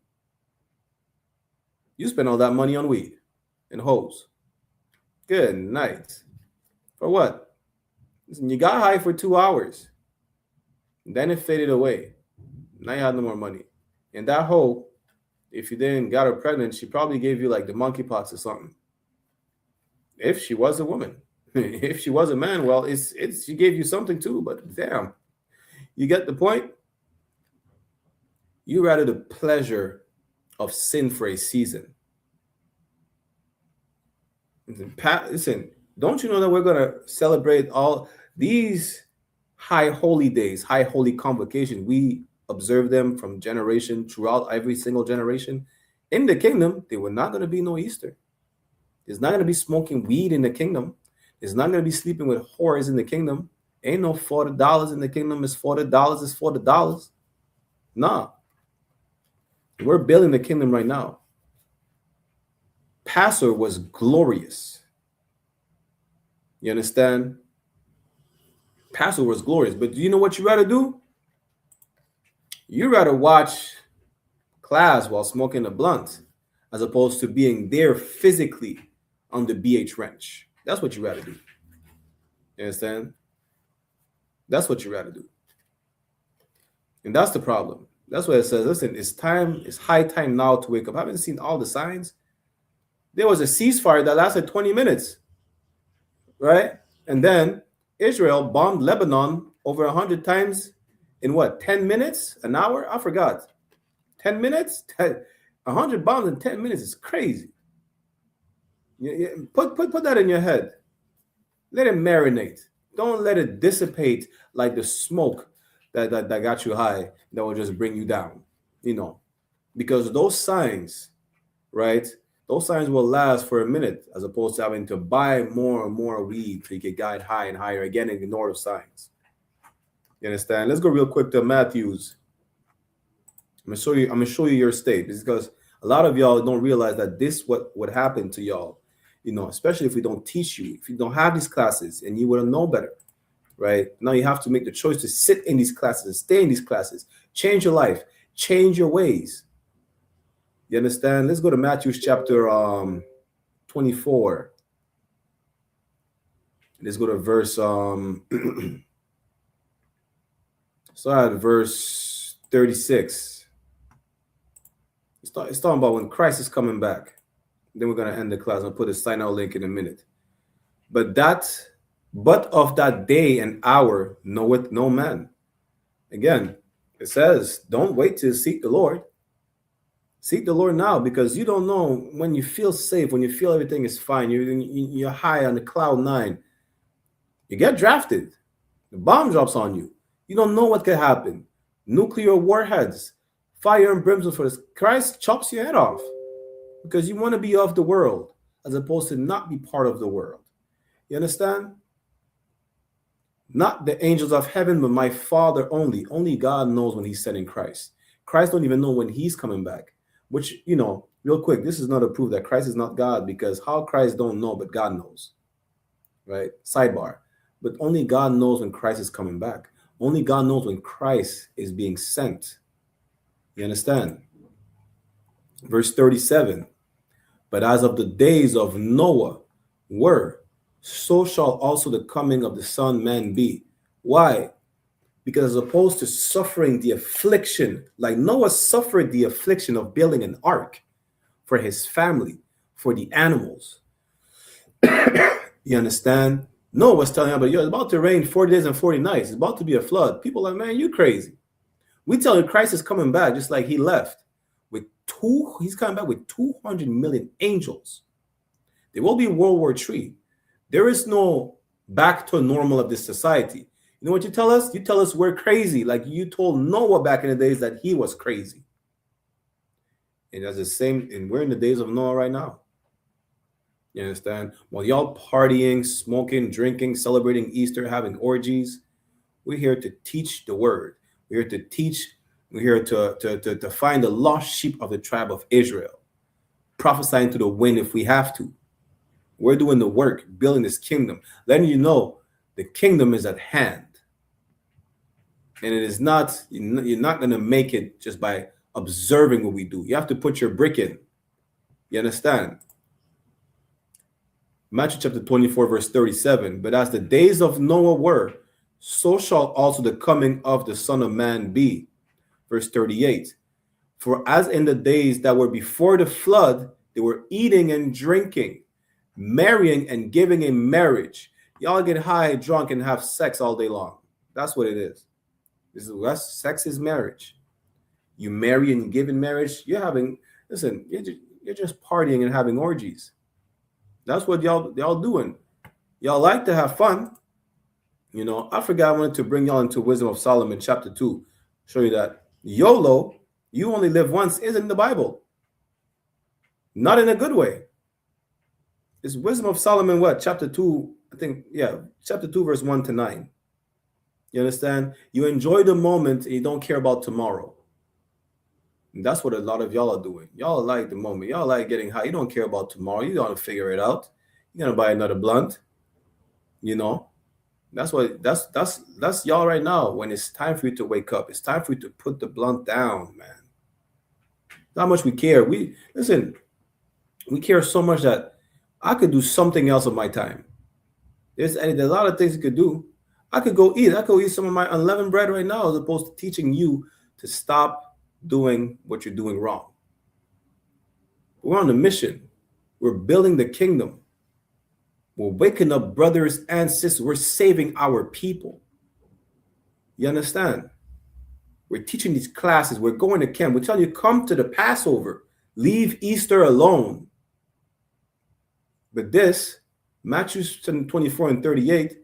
You spend all that money on weed and hoes. Good night. For what? Listen, you got high for 2 hours. Then it faded away. Now you had no more money. And that hoe, if you didn't got her pregnant, she probably gave you like the monkeypox or something. If she was a woman. If she was a man, well, it's she gave you something too, but damn. You get the point? You rather the pleasure of sin for a season. Listen, don't you know that we're going to celebrate all these high holy days, high holy convocation? We observe them from generation throughout every single generation. In the kingdom, there were not going to be no Easter. There's not going to be smoking weed in the kingdom. There's not going to be sleeping with whores in the kingdom. Ain't no $40 in the kingdom. It's $40. It's $40. Nah. We're building the kingdom right now. Passover was glorious. You understand? Passover was glorious. But do you know what you rather do? You rather watch class while smoking a blunt as opposed to being there physically on the BH wrench. That's what you rather do. You understand? That's what you rather do. And that's the problem. That's what it says. Listen, it's high time now to wake up. I haven't seen all the signs. There was a ceasefire that lasted 20 minutes, right? And then Israel bombed Lebanon over 100 times in what, 10 minutes, an hour? I forgot. 10 minutes? 100 bombs in 10 minutes is crazy. Put that in your head. Let it marinate. Don't let it dissipate like the smoke that got you high that will just bring you down, you know. Because those signs, right, those signs will last for a minute as opposed to having to buy more and more weed so you get guide high and higher again and ignore the signs. You understand? Let's go real quick to Matthew's. I'm gonna show you your state. This is because a lot of y'all don't realize that this what would happen to y'all, you know, especially if we don't teach you, if you don't have these classes and you would know better, right? Now you have to make the choice to sit in these classes and stay in these classes, change your life, change your ways. You understand? Let's go to Matthew chapter 24. Let's go to verse start at verse 36. It's talking about when Christ is coming back. Then we're going to end the class. I'll put a sign out link in a minute. But of that day and hour knoweth no man. Again, it says, don't wait to seek the Lord. Seek the Lord now, because you don't know when you feel safe, when you feel everything is fine, you're high on the cloud 9. You get drafted. The bomb drops on you. You don't know what could happen. Nuclear warheads, fire and brimstone for this. Christ chops your head off because you want to be of the world as opposed to not be part of the world. You understand? Not the angels of heaven, but my Father only. Only God knows when he's sending Christ. Christ don't even know when he's coming back, which, you know, real quick, this is not a proof that Christ is not God, because how Christ don't know, but God knows, right? Sidebar. But only God knows when Christ is coming back. Only God knows when Christ is being sent. You understand? Verse 37. But as of the days of Noah were, so shall also the coming of the Son of Man be. Why? Because as opposed to suffering the affliction, like Noah suffered the affliction of building an ark for his family, for the animals. You understand? Noah was telling everybody, it's about to rain 40 days and 40 nights. It's about to be a flood. People are like, man, you crazy. We tell you Christ is coming back just like he left. He's coming back with 200 million angels. There will be World War III. There is no back to normal of this society. You know what you tell us? You tell us we're crazy, like you told Noah back in the days that he was crazy. And that's the same, and we're in the days of Noah right now. You understand? While y'all partying, smoking, drinking, celebrating Easter, having orgies, we're here to teach the word. We're here to teach. We're here to find the lost sheep of the tribe of Israel, prophesying to the wind if we have to. We're doing the work, building this kingdom, letting you know the kingdom is at hand. And it is not, you're not going to make it just by observing what we do. You have to put your brick in. You understand? Matthew chapter 24, verse 37. But as the days of Noah were, so shall also the coming of the Son of Man be. Verse 38. For as in the days that were before the flood, they were eating and drinking, marrying and giving in marriage. Y'all get high, drunk, and have sex all day long. That's what it is. Sex is marriage. You marry and you give in marriage. You're just partying and having orgies. That's what y'all doing. Y'all like to have fun. You know, I forgot I wanted to bring y'all into Wisdom of Solomon chapter 2. Show you that YOLO, you only live once, isn't in the Bible. Not in a good way. It's Wisdom of Solomon, what? Chapter 2, I think, chapter 2, verse 1 to 9. You understand? You enjoy the moment and you don't care about tomorrow. And that's what a lot of y'all are doing. Y'all like the moment. Y'all like getting high. You don't care about tomorrow. You gotta figure it out. You're gonna buy another blunt. You know? That's y'all right now when it's time for you to wake up. It's time for you to put the blunt down, man. How much we care. We care so much that I could do something else with my time. There's a lot of things you could do. I could go eat. I could eat some of my unleavened bread right now as opposed to teaching you to stop doing what you're doing wrong. We're on a mission. We're building the kingdom. We're waking up brothers and sisters. We're saving our people. You understand? We're teaching these classes. We're going to camp. We're telling you, come to the Passover. Leave Easter alone. But this, Matthew 24 and 38,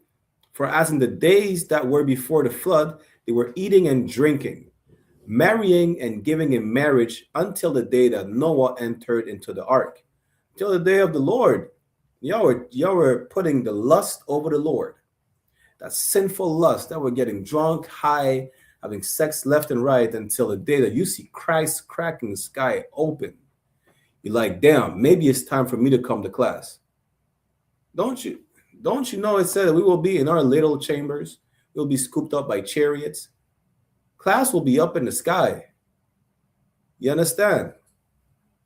for as in the days that were before the flood, they were eating and drinking, marrying and giving in marriage until the day that Noah entered into the ark. Till the day of the Lord. Y'all were putting the lust over the Lord. That sinful lust that we're getting drunk, high, having sex left and right until the day that you see Christ cracking the sky open. You're like, damn, maybe it's time for me to come to class. Don't you know it said that we will be in our little chambers? We'll be scooped up by chariots. Class will be up in the sky. You understand?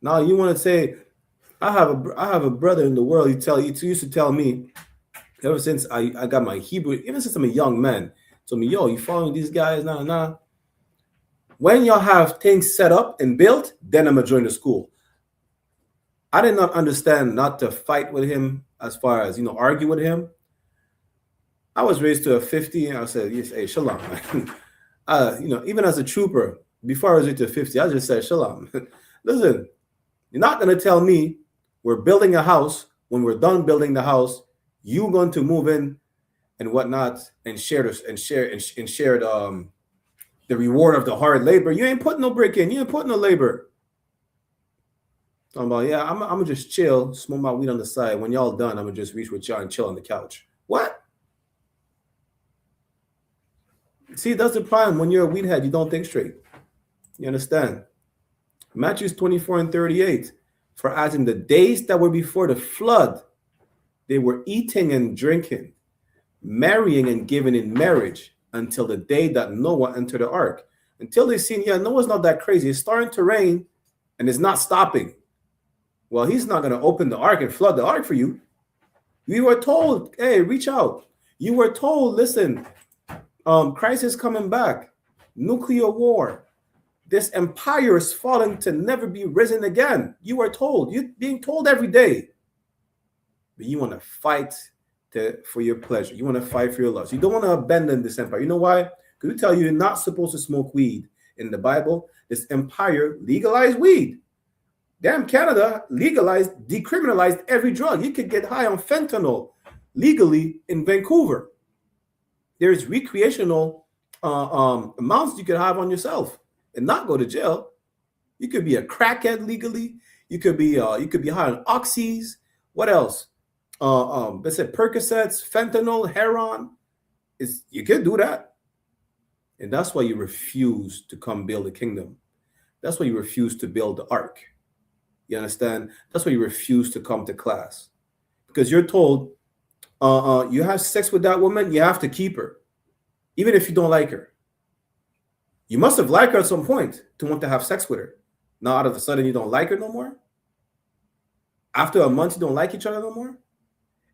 Now you want to say, I have a brother in the world. He used to tell me, ever since I got my Hebrew, even since I'm a young man, told me, yo, you following these guys? Nah. When y'all have things set up and built, then I'm gonna join the school. I did not understand not to fight with him as far as, argue with him. I was raised to a 50 and I said, yes, hey, shalom. Even as a trooper, before I was raised to 50, I just said, shalom. Listen, you're not going to tell me we're building a house. When we're done building the house, you're going to move in and whatnot and share the reward of the hard labor. You ain't putting no brick in. You ain't putting no labor. Talking about, yeah, I'm gonna just chill, smoke my weed on the side. When y'all done, I'm gonna just reach with y'all and chill on the couch. What? See, that's the problem. When you're a weed head, you don't think straight. You understand? Matthew 24 and 38. For as in the days that were before the flood, they were eating and drinking, marrying and giving in marriage until the day that Noah entered the ark. Until they seen, Noah's not that crazy. It's starting to rain and it's not stopping. Well, he's not going to open the ark and flood the ark for you. We were told, hey, reach out. You were told, listen, Christ is coming back. Nuclear war. This empire is falling to never be risen again. You were told. You're being told every day. But you want to fight for your pleasure. You want to fight for your lust. You don't want to abandon this empire. You know why? Because we tell you you're not supposed to smoke weed. In the Bible, this empire legalized weed. Damn, Canada legalized, decriminalized every drug. You could get high on fentanyl legally in Vancouver. There's recreational amounts you could have on yourself and not go to jail. You could be a crackhead legally. You could be high on oxys. What else? Let's say Percocets, fentanyl, heroin. You could do that. And that's why you refuse to come build a kingdom. That's why you refuse to build the ark. You understand? That's why you refuse to come to class. Because you're told, you have sex with that woman, you have to keep her. Even if you don't like her. You must have liked her at some point to want to have sex with her. Now, out of a sudden, you don't like her no more? After a month, you don't like each other no more?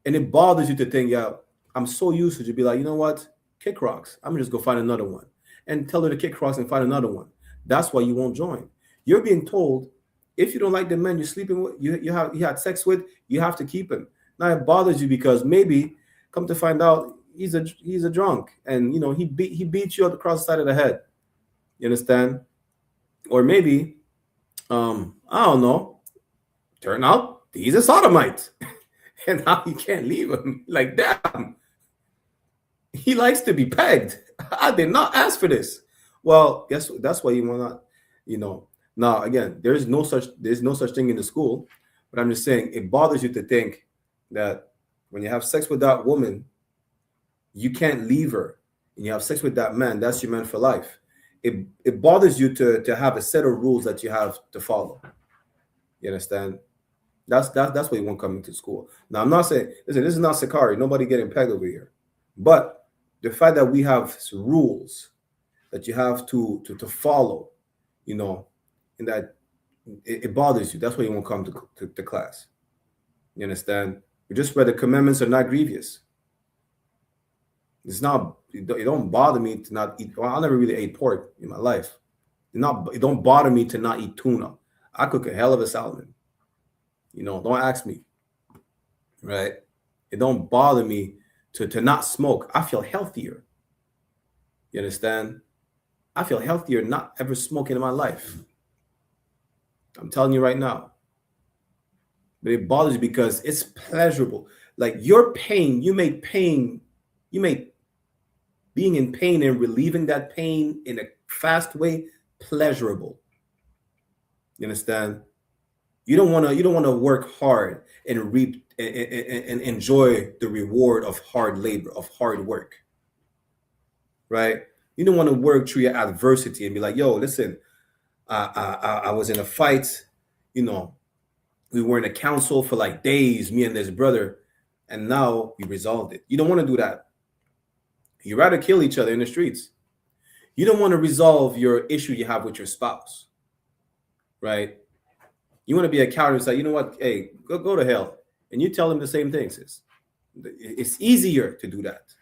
And it bothers you to think, yeah, I'm so used to be like, you know what? Kick rocks. I'm going to just go find another one. And tell her to kick rocks and find another one. That's why you won't join. You're being told, if you don't like the man you're sleeping with, you had sex with, you have to keep him. Now it bothers you because maybe, come to find out, he's a drunk, and you know he beats you across the side of the head. You understand? Or maybe, I don't know. Turn out he's a sodomite, and now you can't leave him. Like, damn, he likes to be pegged. I did not ask for this. Well, guess what? That's why you want to, you know. Now again, there's no such thing in the school, but I'm just saying it bothers you to think that when you have sex with that woman, you can't leave her, and you have sex with that man, that's your man for life. It bothers you to have a set of rules that you have to follow. You understand? That's why you won't come into school. Now I'm not saying, listen, this is not Sakari, nobody getting pegged over here, but the fact that we have rules that you have to follow, you know, and that it bothers you. That's why you won't come to class. You understand? We just read the commandments are not grievous. It's not. It don't bother me to not eat. Well, I never really ate pork in my life. It don't bother me to not eat tuna. I cook a hell of a salmon. You know, don't ask me. Right? It don't bother me to not smoke. I feel healthier. You understand? I feel healthier not ever smoking in my life. I'm telling you right now. But it bothers you because it's pleasurable. Like your pain, you make being in pain and relieving that pain in a fast way pleasurable. You understand? You don't want to work hard and reap and enjoy the reward of hard labor, of hard work. Right? You don't want to work through your adversity and be like, yo, listen, I was in a fight, you know, we were in a council for like days, me and this brother, and now we resolved it. You don't want to do that. You rather kill each other in the streets. You don't want to resolve your issue you have with your spouse, right? You want to be a coward and say, you know what, hey, go to hell. And you tell them the same thing, sis. It's easier to do that.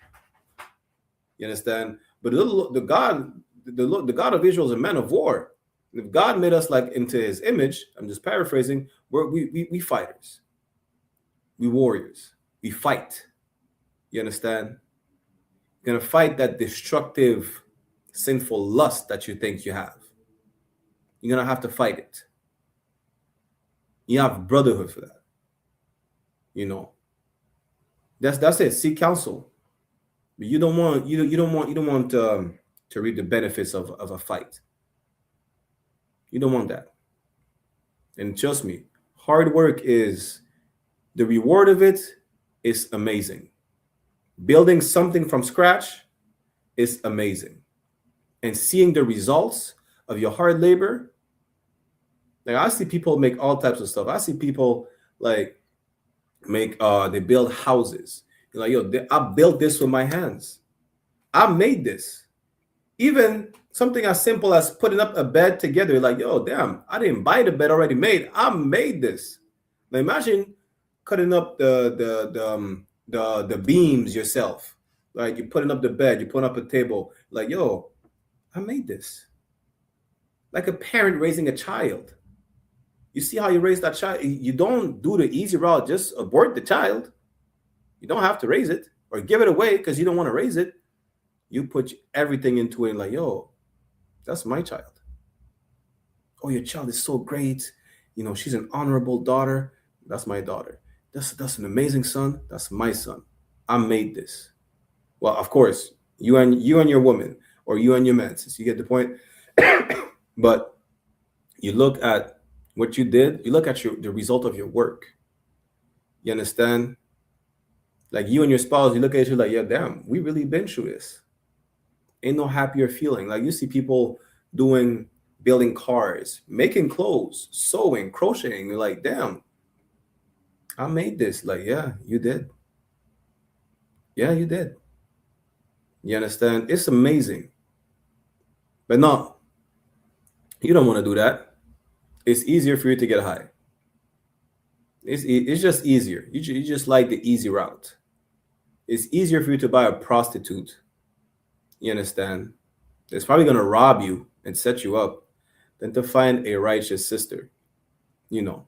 You understand? But the God of Israel is a man of war. If God made us like into his image, I'm just paraphrasing, we fighters. We warriors. We fight. You understand? You're going to fight that destructive, sinful lust that you think you have. You're going to have to fight it. You have brotherhood for that. You know. That's it. Seek counsel. But you don't want to reap the benefits of a fight. You don't want that. And trust me, hard work is, the reward of it is amazing. Building something from scratch is amazing. And seeing the results of your hard labor, like I see people make all types of stuff. I see people like they build houses. You're like, yo, I built this with my hands. I made this. Even something as simple as putting up a bed together, like, yo, damn, I didn't buy the bed already made. I made this. Now imagine cutting up the beams yourself. Like you're putting up the bed, you're putting up a table. Like, yo, I made this. Like a parent raising a child. You see how you raise that child? You don't do the easy route, just abort the child. You don't have to raise it or give it away because you don't want to raise it. You put everything into it like, yo, that's my child. Oh, your child is so great. You know, she's an honorable daughter. That's my daughter. That's an amazing son. That's my son. I made this. Well, of course, you and your woman, or you and your man, since you get the point. But you look at what you did. You look at the result of your work. You understand? Like you and your spouse, you look at you like, yeah, damn, we really been through this. Ain't no happier feeling. Like you see people building cars, making clothes, sewing, crocheting. You're like, damn, I made this. Like, yeah, you did. Yeah, you did. You understand? It's amazing. But no, you don't want to do that. It's easier for you to get high. It's just easier. You just like the easy route. It's easier for you to buy a prostitute. You understand? It's probably going to rob you and set you up than to find a righteous sister. You know,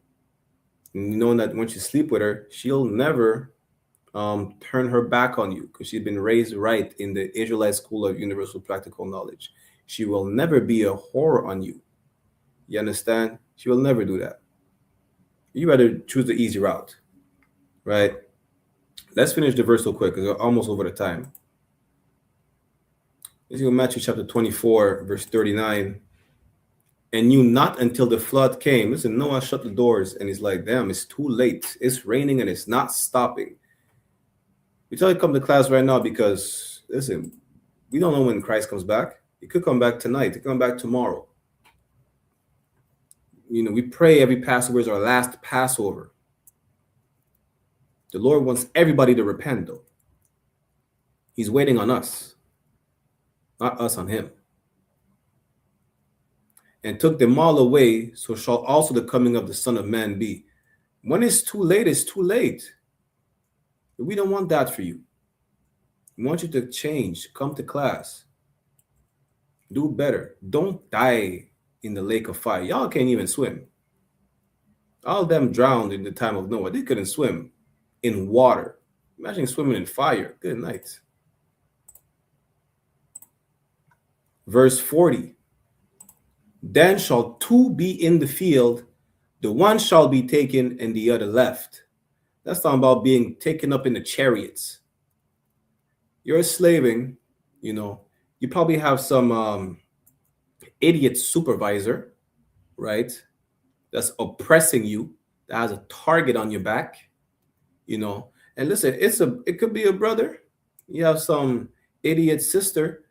knowing that once you sleep with her, she'll never turn her back on you because she's been raised right in the Israelite school of universal practical knowledge. She will never be a whore on you. You understand? She will never do that. You better choose the easy route, right? Let's finish the verse real quick because we're almost over the time. Let's go Matthew chapter 24, verse 39. And knew not until the flood came. Listen, Noah shut the doors and he's like, damn, it's too late. It's raining and it's not stopping. We tell you to come to class right now because, listen, we don't know when Christ comes back. He could come back tonight. He could come back tomorrow. You know, we pray every Passover is our last Passover. The Lord wants everybody to repent, though. He's waiting on us, not us on him. And took them all away, so shall also the coming of the Son of Man be. When it's too late, it's too late. But we don't want that for you. We want you to change, come to class, do better. Don't die in the lake of fire. Y'all can't even swim. All of them drowned in the time of Noah. They couldn't swim in water. Imagine swimming in fire. Good night. Verse 40. Then shall two be in the field, the one shall be taken and the other left. That's talking about being taken up in the chariots. You're slaving, you know, you probably have some idiot supervisor, right? That's oppressing you, that has a target on your back, you know. And listen, it could be a brother. You have some idiot sister,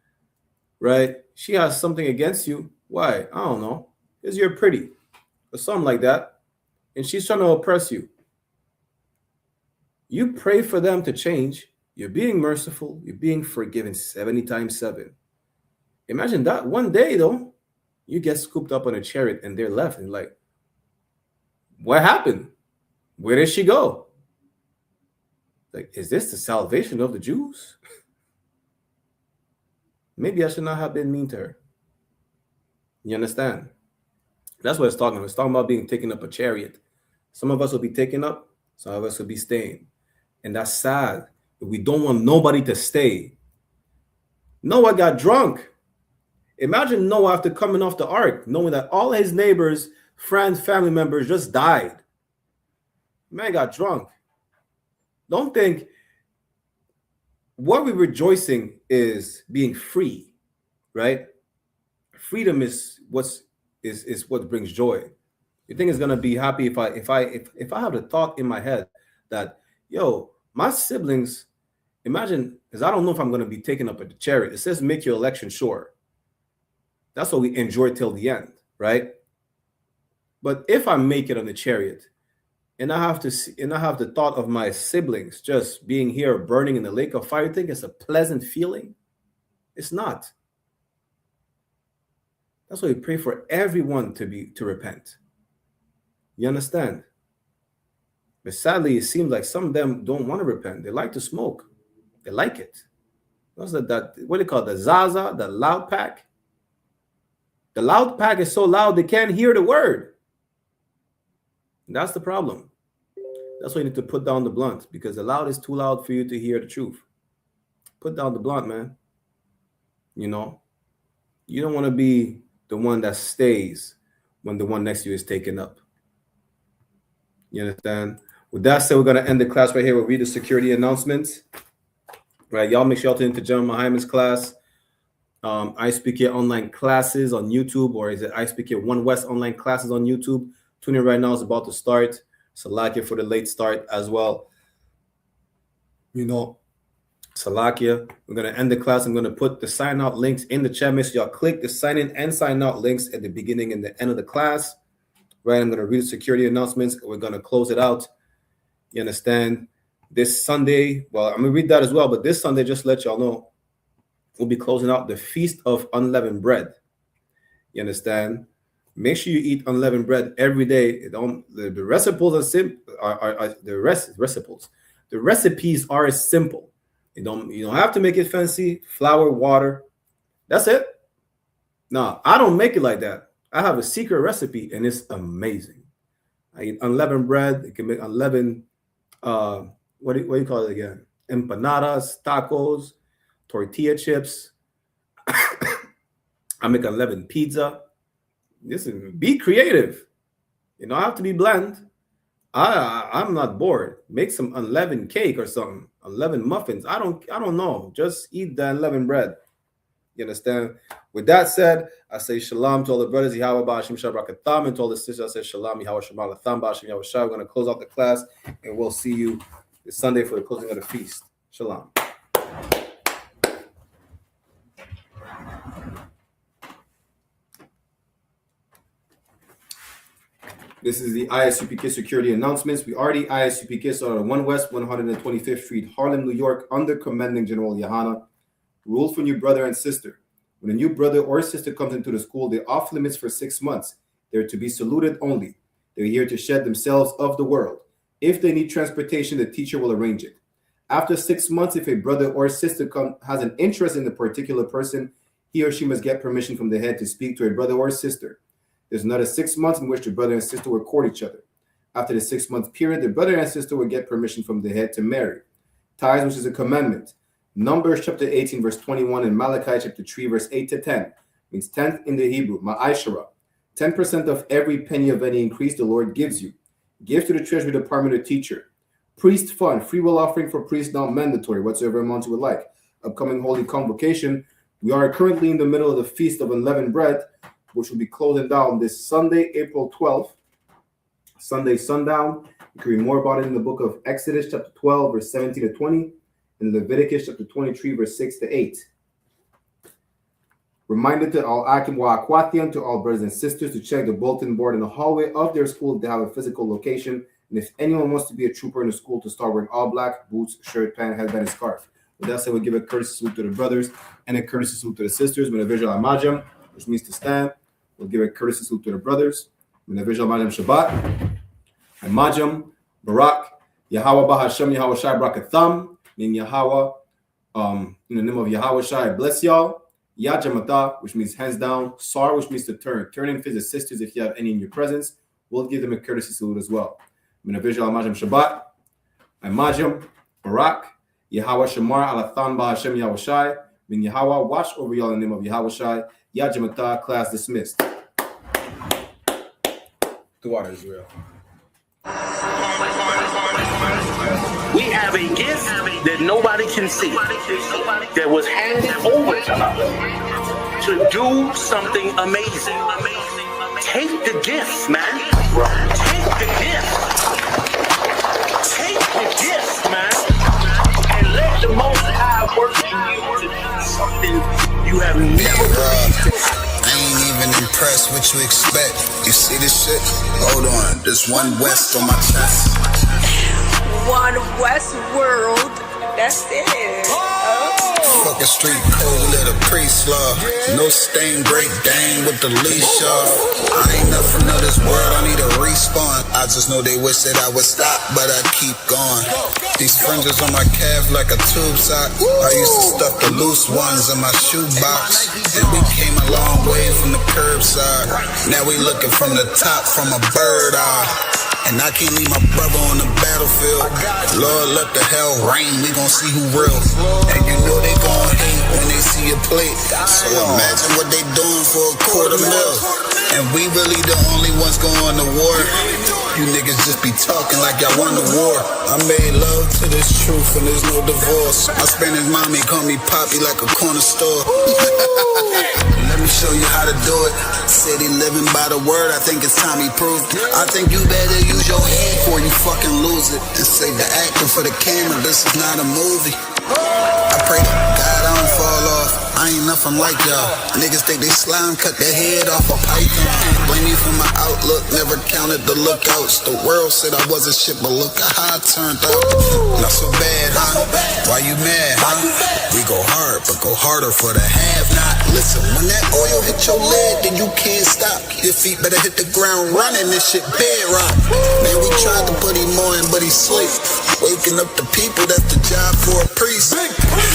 right? She has something against you. Why? I don't know. Because you're pretty or something like that. And she's trying to oppress you. You pray for them to change. You're being merciful. You're being forgiven 70 times 7. Imagine that one day, though, you get scooped up on a chariot and they're left. And like, what happened? Where did she go? Like, is this the salvation of the Jews? Maybe I should not have been mean to her. You understand? That's what it's talking about. It's talking about being taken up a chariot. Some of us will be taken up. Some of us will be staying. And that's sad. But we don't want nobody to stay. Noah got drunk. Imagine Noah after coming off the ark, knowing that all his neighbors, friends, family members just died. Man got drunk. Don't think what we're rejoicing is being free, right? Freedom is what brings joy. You think it's gonna be happy if I have the thought in my head that, yo, my siblings, imagine, because I don't know if I'm gonna be taken up at the chariot. It says make your election sure. That's what we enjoy till the end, right? But if I make it on the chariot, and I have the thought of my siblings just being here burning in the lake of fire, you think it's a pleasant feeling? It's not. That's why we pray for everyone to repent. You understand? But sadly, it seems like some of them don't want to repent. They like to smoke. They like it. What's that what do you call it? The Zaza, the loud pack? The loud pack is so loud they can't hear the word. That's the problem. That's why you need to put down the blunt, because the loud is too loud for you to hear the truth. Put down the blunt, man. You know, you don't want to be the one that stays when the one next to you is taken up. You understand? With that said, we're going to end the class right here. We'll read the security announcements. Right, y'all make sure y'all tune into John Muhammad's class. I.S.U.P.K online classes on YouTube, or is it I.S.U.P.K 1 West online classes on YouTube? Tune in right now. It's about to start. Salakia for the late start as well. You know, Salakia. We're going to end the class. I'm going to put the sign out links in the chat. Make sure y'all click the sign in and sign out links at the beginning and the end of the class. Right, I'm going to read the security announcements. We're going to close it out. You understand? This Sunday, well, I'm going to read that as well, but this Sunday, just to let y'all know, we'll be closing out the Feast of Unleavened Bread. You understand? Make sure you eat unleavened bread every day. The recipes The recipes are simple. You don't have to make it fancy. Flour, water. That's it. No, I don't make it like that. I have a secret recipe, and it's amazing. I eat unleavened bread. You can make unleavened, what do you call it again? Empanadas, tacos, tortilla chips. I make unleavened pizza. Listen, be creative. You don't have to be bland. I'm not bored. Make some unleavened cake or something. Unleavened muffins. I don't know. Just eat the unleavened bread. You understand? With that said, I say shalom to all the brothers. Yahweh Ba'ashim Shabrakatham, and to all the sisters, I say shalom. Yahweh Shemalatham Ba'ashim Yahweh Shai. We're going to close out the class, and we'll see you this Sunday for the closing of the feast. Shalom. This is the I.S.U.P.K security announcements. We are the I.S.U.P.K started on 1 West 125th Street, Harlem, New York, under Commanding General YAHANNA. Rules for new brother and sister. When a new brother or sister comes into the school, they're off limits for 6 months. They're to be saluted only. They're here to shed themselves of the world. If they need transportation, the teacher will arrange it. After 6 months, if a brother or sister has an interest in a particular person, he or she must get permission from the head to speak to a brother or sister. There's another 6 months in which the brother and sister will court each other. After the 6 month period, the brother and sister will get permission from the head to marry. Tithes, which is a commandment. Numbers chapter 18, verse 21, and Malachi chapter 3, verse 8 to 10. Means 10th in the Hebrew, ma'ashara. 10% of every penny of any increase the Lord gives you. Give to the treasury department or teacher. Priest fund, free will offering for priests, not mandatory, whatsoever amount you would like. Upcoming holy convocation. We are currently in the middle of the Feast of Unleavened Bread, which will be closing down this Sunday, April 12th. Sunday sundown. You can read more about it in the book of Exodus, chapter 12, verse 17 to 20, and Leviticus, chapter 23, verse 6 to 8. Reminder to all Akim wa Akwathian, to all brothers and sisters, to check the bulletin board in the hallway of their school to have a physical location. And if anyone wants to be a trooper in the school, to start wearing all black, boots, shirt, pant, headband, and scarf. With that said, we'll give a courtesy salute to the brothers and a courtesy salute to the sisters. With a visual amajam, which means to stand. We'll give a courtesy salute to the brothers. With a visual amajam Shabbat. Amajam, Barak, Yahweh Bahashem, Yahweh Shai Brakatham, meaning Yahweh, in the name of Yahweh Shai, bless y'all. Yajamata, which means hands down. Sar, which means to turn. Turn and face the sisters if you have any in your presence. We'll give them a courtesy salute as well. Min visual Amajam Shabbat, Amajam, Barak, Yahweh Shamar Alathan Bahashem Yahweh Shai, meaning Yahweh, watch over y'all in the name of Yahweh Shai. Yajamata, class dismissed. The water is real. We have a gift that nobody can see, that was handed over to us to do something amazing. Take the gift, man. Take the gift. Take the gift, man. And let the Most High work in you to do something you have never believed. I ain't even impressed what you expect. You see this shit? Hold on, there's 1 West on my chest. 1 West world. That's it. Oh. Fucking street code, let a priest law. No stain, great dane with the leash off. I ain't nothing of this world, I need a respawn. I just know they wish that I would stop, but I keep going. These fringes on my calf like a tube sock. I used to stuff the loose ones in my shoebox. And we came a long way from the curbside. Now we looking from the top from a bird eye. And I can't leave my brother on the battlefield. Lord, let the hell rain, we gon' see who real. And you know they gon' hate when they see a plate. So imagine what they doing for $250,000. And we really the only ones going to war. You niggas just be talking like y'all won the war. I made love to this truth and there's no divorce. My Spanish mommy call me Poppy like a corner store. Let me show you how to do it. Said he living by the word, I think it's time he proved it. I think you better use your head before you fucking lose it. And say the acting for the camera, this is not a movie. I pray to God I don't fall off. I ain't nothing like y'all. Niggas think they slime, cut their head off a python. Blame me for my outlook, never counted the lookouts. The world said I wasn't shit, but look at how I turned out. Not so bad, huh? Why you mad, huh? We go hard, but go harder for the have-not. Listen, when that oil hit your leg, then you can't stop. Your feet better hit the ground running, this shit bedrock. Man, we tried to put him on, but he sleep. Waking up the people, that's the job for a priest.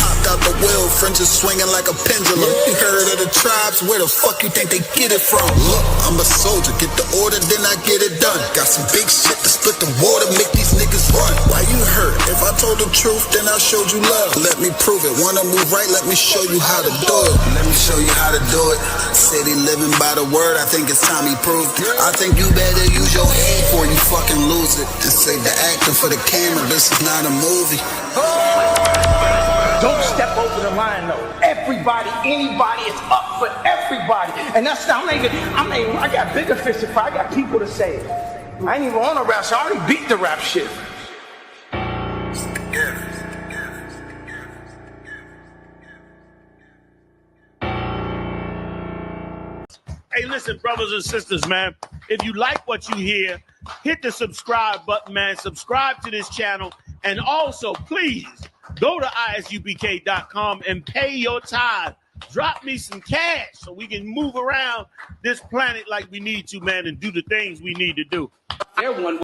Hopped out the wheel, fringes swinging like a pendulum. You heard of the tribes, where the fuck you think they get it from? Look, I'm a soldier, get the order, then I get it done. Got some big shit to split the water, make these niggas run. Why you hurt? If I told the truth, then I showed you love. Let me prove it, wanna move right, let me show you how to do it. Let me show you how to do it. Said he living by the word, I think it's time he proved it. I think you better use your head before you fucking lose it. And say the acting for the camera, this is not a movie. Don't step over the line though. Everybody, anybody, it's up for everybody. And that's not, I got bigger fish to fry. I got people to say. I ain't even on a rap, so I already beat the rap shit. Hey, listen, brothers and sisters, man. If you like what you hear, hit the subscribe button, man. Subscribe to this channel. And also, please, go to isupk.com and pay your tithe. Drop me some cash so we can move around this planet like we need to, man, and do the things we need to do.